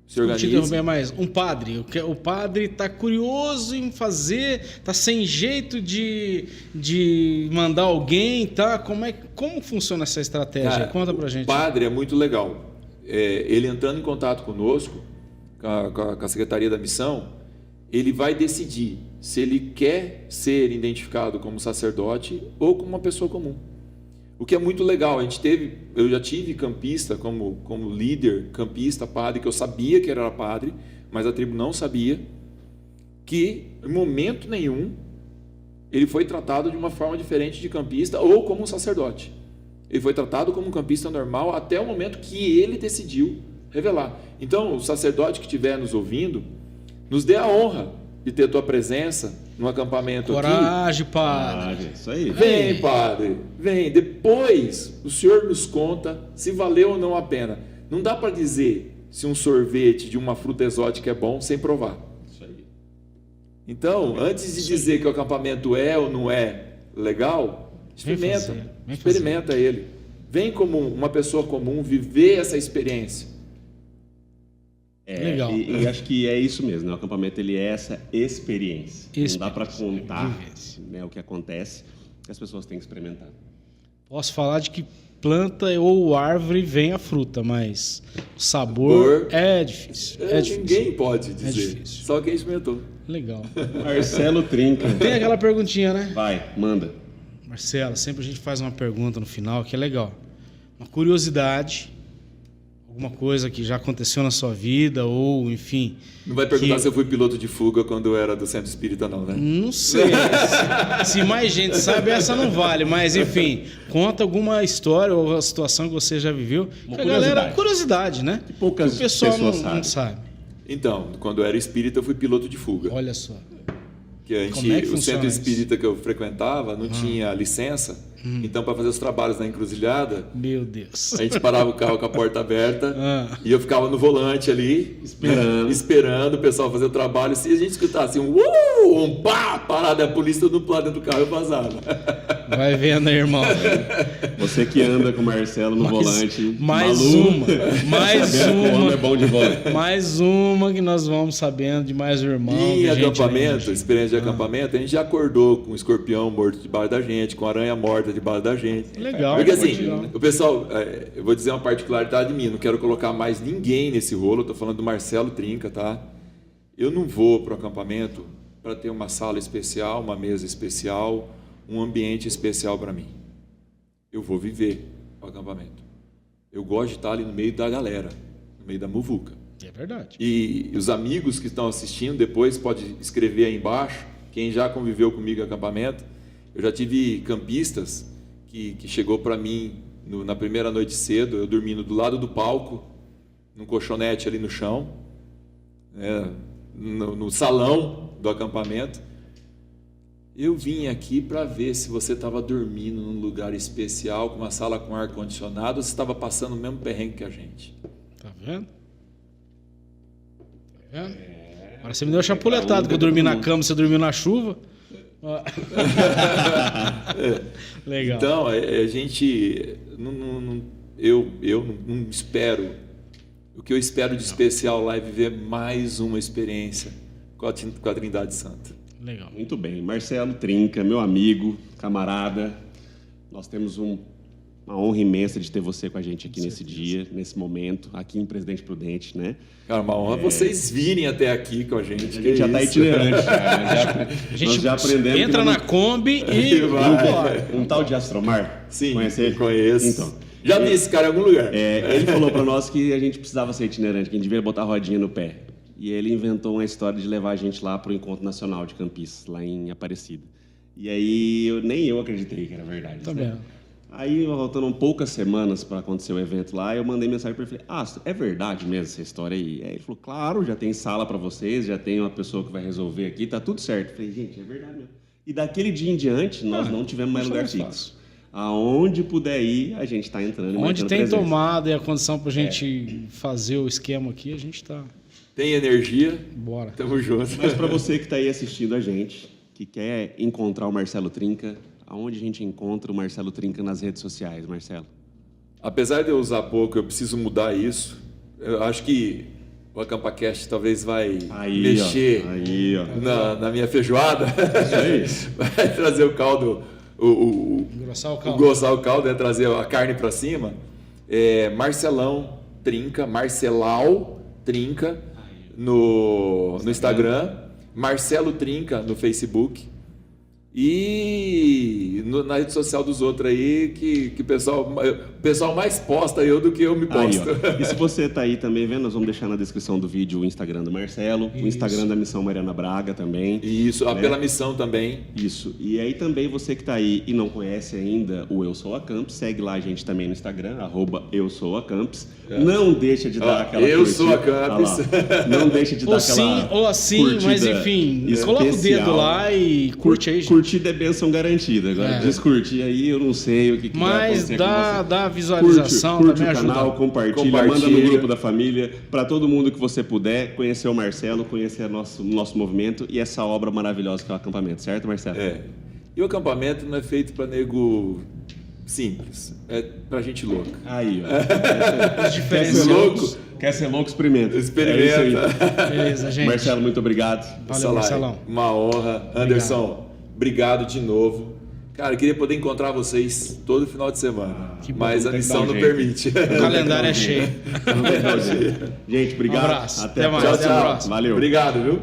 S3: Se organize.
S2: Vou te interromper mais. Um padre. O padre está curioso em fazer, está sem jeito de mandar alguém, tá? Como funciona essa estratégia?
S3: Cara,
S2: conta pra gente.
S3: O padre é muito legal. Ele entrando em contato conosco, com a Secretaria da Missão, ele vai decidir se ele quer ser identificado como sacerdote ou como uma pessoa comum. O que é muito legal, eu já tive campista como líder, campista, padre, que eu sabia que era padre, mas a tribo não sabia, que em momento nenhum ele foi tratado de uma forma diferente de campista ou como um sacerdote. Ele foi tratado como um campista normal até o momento que ele decidiu revelar. Então, o sacerdote que estiver nos ouvindo, nos dê a honra de ter tua presença no acampamento.
S2: Coragem, padre.
S1: Isso aí.
S3: Vem, padre, vem. Depois o senhor nos conta se valeu ou não a pena. Não dá para dizer se um sorvete de uma fruta exótica é bom sem provar.
S1: Isso aí.
S3: Então, antes de dizer que o acampamento é ou não é legal, experimenta ele. Vem como uma pessoa comum viver essa experiência.
S2: Legal.
S1: E acho que é isso mesmo, né? O acampamento ele é essa experiência. Não dá para contar, né, o que acontece, que as pessoas têm que experimentar.
S2: Posso falar de que planta ou árvore vem a fruta, mas o sabor é difícil.
S3: Ninguém pode dizer, só quem experimentou.
S2: Legal.
S1: Marcelo Trinca.
S2: Tem aquela perguntinha, né?
S1: Vai, manda.
S2: Marcelo, sempre a gente faz uma pergunta no final que é legal. Uma curiosidade, alguma coisa que já aconteceu na sua vida ou, enfim...
S3: Não vai perguntar se eu fui piloto de fuga quando eu era do Centro Espírita, não, né?
S2: Não sei. Se mais gente sabe, essa não vale. Mas, enfim, conta alguma história ou situação que você já viveu.
S1: Uma
S2: que a galera... Curiosidade, né?
S1: Que poucas
S2: o pessoal
S1: pessoas
S2: não sabe.
S3: Então, quando eu era espírita, eu fui piloto de fuga.
S2: Olha só.
S3: O centro espírita que eu frequentava não tinha licença. Então, para fazer os trabalhos na encruzilhada,
S2: meu Deus,
S3: a gente parava o carro com a porta aberta e eu ficava no volante ali, esperando o pessoal fazer o trabalho. Se a gente escutasse um pá, parada, a polícia do lado dentro do carro, eu vazava.
S2: Vai vendo aí, irmão.
S1: Você que anda com o Marcelo no volante.
S2: Mais
S1: Malu,
S2: uma.
S1: É bom de volante.
S2: Mais uma que nós vamos sabendo de mais um irmão.
S3: E em acampamento, experiência de acampamento, a gente já acordou com um escorpião morto debaixo da gente, com aranha morta debaixo da gente.
S2: Legal.
S3: Porque assim, o pessoal, eu vou dizer uma particularidade minha, não quero colocar mais ninguém nesse rolo, eu tô falando do Marcelo Trinca, tá? Eu não vou pro acampamento para ter uma sala especial, uma mesa especial, um ambiente especial para mim. Eu vou viver o acampamento. Eu gosto de estar ali no meio da galera, no meio da muvuca.
S2: É verdade.
S3: E os amigos que estão assistindo, depois pode escrever aí embaixo, quem já conviveu comigo em acampamento. Eu já tive campistas que chegou para mim na primeira noite cedo, eu dormindo do lado do palco, num colchonete ali no chão, no salão do acampamento. Eu vim aqui para ver se você estava dormindo num lugar especial, com uma sala com ar-condicionado, ou se estava passando o mesmo perrengue que a gente.
S2: Tá vendo? Agora você me deu chapuletado, que eu dormi na cama, você dormiu na chuva. Legal.
S3: Então, a gente eu não espero. O que eu espero de especial lá é viver mais uma experiência com a Trindade Santa.
S2: Legal.
S1: Muito bem. Marcelo Trinca, meu amigo, camarada. Nós temos um uma honra imensa de ter você com a gente aqui nesse dia, nesse momento, aqui em Presidente Prudente, né?
S3: Cara, uma honra vocês virem até aqui com a gente.
S1: A gente já está itinerante, cara. Nós já aprendemos.
S2: Entra na Kombi e vai.
S1: Um tal de Astromar.
S3: Sim,
S1: Conhecer?
S3: conheço.
S1: Então,
S3: já vi esse cara em algum lugar.
S1: ele falou para nós que a gente precisava ser itinerante, que a gente devia botar a rodinha no pé. E ele inventou uma história de levar a gente lá para o Encontro Nacional de Campinas, lá em Aparecida. E aí nem eu acreditei que era verdade.
S2: Também.
S1: Né? Aí, faltando poucas semanas para acontecer o evento lá, eu mandei mensagem para ele. Falei, é verdade mesmo essa história aí? Aí ele falou, claro, já tem sala para vocês, já tem uma pessoa que vai resolver aqui, tá tudo certo. Eu falei, gente, é verdade mesmo. E daquele dia em diante, nós não tivemos mais lugar fixo. Aonde puder ir, a gente está entrando.
S2: Onde tem
S1: presença.
S2: tomada e a condição para a gente fazer o esquema aqui, a gente está...
S3: Tem energia.
S2: Bora.
S3: Tamo junto.
S1: Mas para você que está aí assistindo a gente, que quer encontrar o Marcelo Trinca, aonde a gente encontra o Marcelo Trinca nas redes sociais, Marcelo?
S3: Apesar de eu usar pouco, eu preciso mudar isso. Eu acho que o AcampaCast talvez vai mexer na minha feijoada.
S1: Isso aí.
S3: Vai trazer o caldo, engrossar o caldo, trazer a carne para cima. Marcelão Trinca, Marcelau Trinca no Instagram, Marcelo Trinca no Facebook. E na rede social dos outros aí, que o pessoal mais posta eu do que eu me posto.
S1: Aí, e se você está aí também vendo, nós vamos deixar na descrição do vídeo o Instagram do Marcelo, o Instagram da Missão Mariana Braga também.
S3: Isso,
S1: né?
S3: Pela missão também.
S1: Isso. E aí também você que está aí e não conhece ainda o Eu Sou a Campos, segue lá a gente também no Instagram, @EuSouACampos. Não deixa de dar aquela
S3: Eu
S1: curtida.
S3: sou a Campos.
S1: Não deixa de dar
S2: ou assim, mas enfim, coloca o dedo lá e curte aí, gente.
S1: Curtida é benção garantida. Agora, descurtir aí, eu não sei o que vai acontecer.
S2: Mas dá visualização,
S1: curte
S2: também
S1: o
S2: ajuda.
S1: canal, compartilha, manda no grupo da família, para todo mundo que você puder conhecer o Marcelo, conhecer nosso movimento e essa obra maravilhosa que é o acampamento, certo, Marcelo?
S3: E o acampamento não é feito para nego simples, é para gente louca.
S1: Aí, ó. Quer ser louco, experimenta.
S3: Experimenta.
S2: Beleza, gente.
S1: Marcelo, muito obrigado.
S2: Valeu, Marcelão.
S3: Uma honra. Anderson, obrigado de novo. Cara, eu queria poder encontrar vocês todo final de semana, mas a missão não permite.
S2: O calendário é cheio.
S1: Gente, obrigado.
S2: Um abraço.
S1: Até
S2: mais.
S1: a
S3: Tchau,
S1: próxima.
S3: tchau.
S1: Valeu.
S3: Obrigado, viu?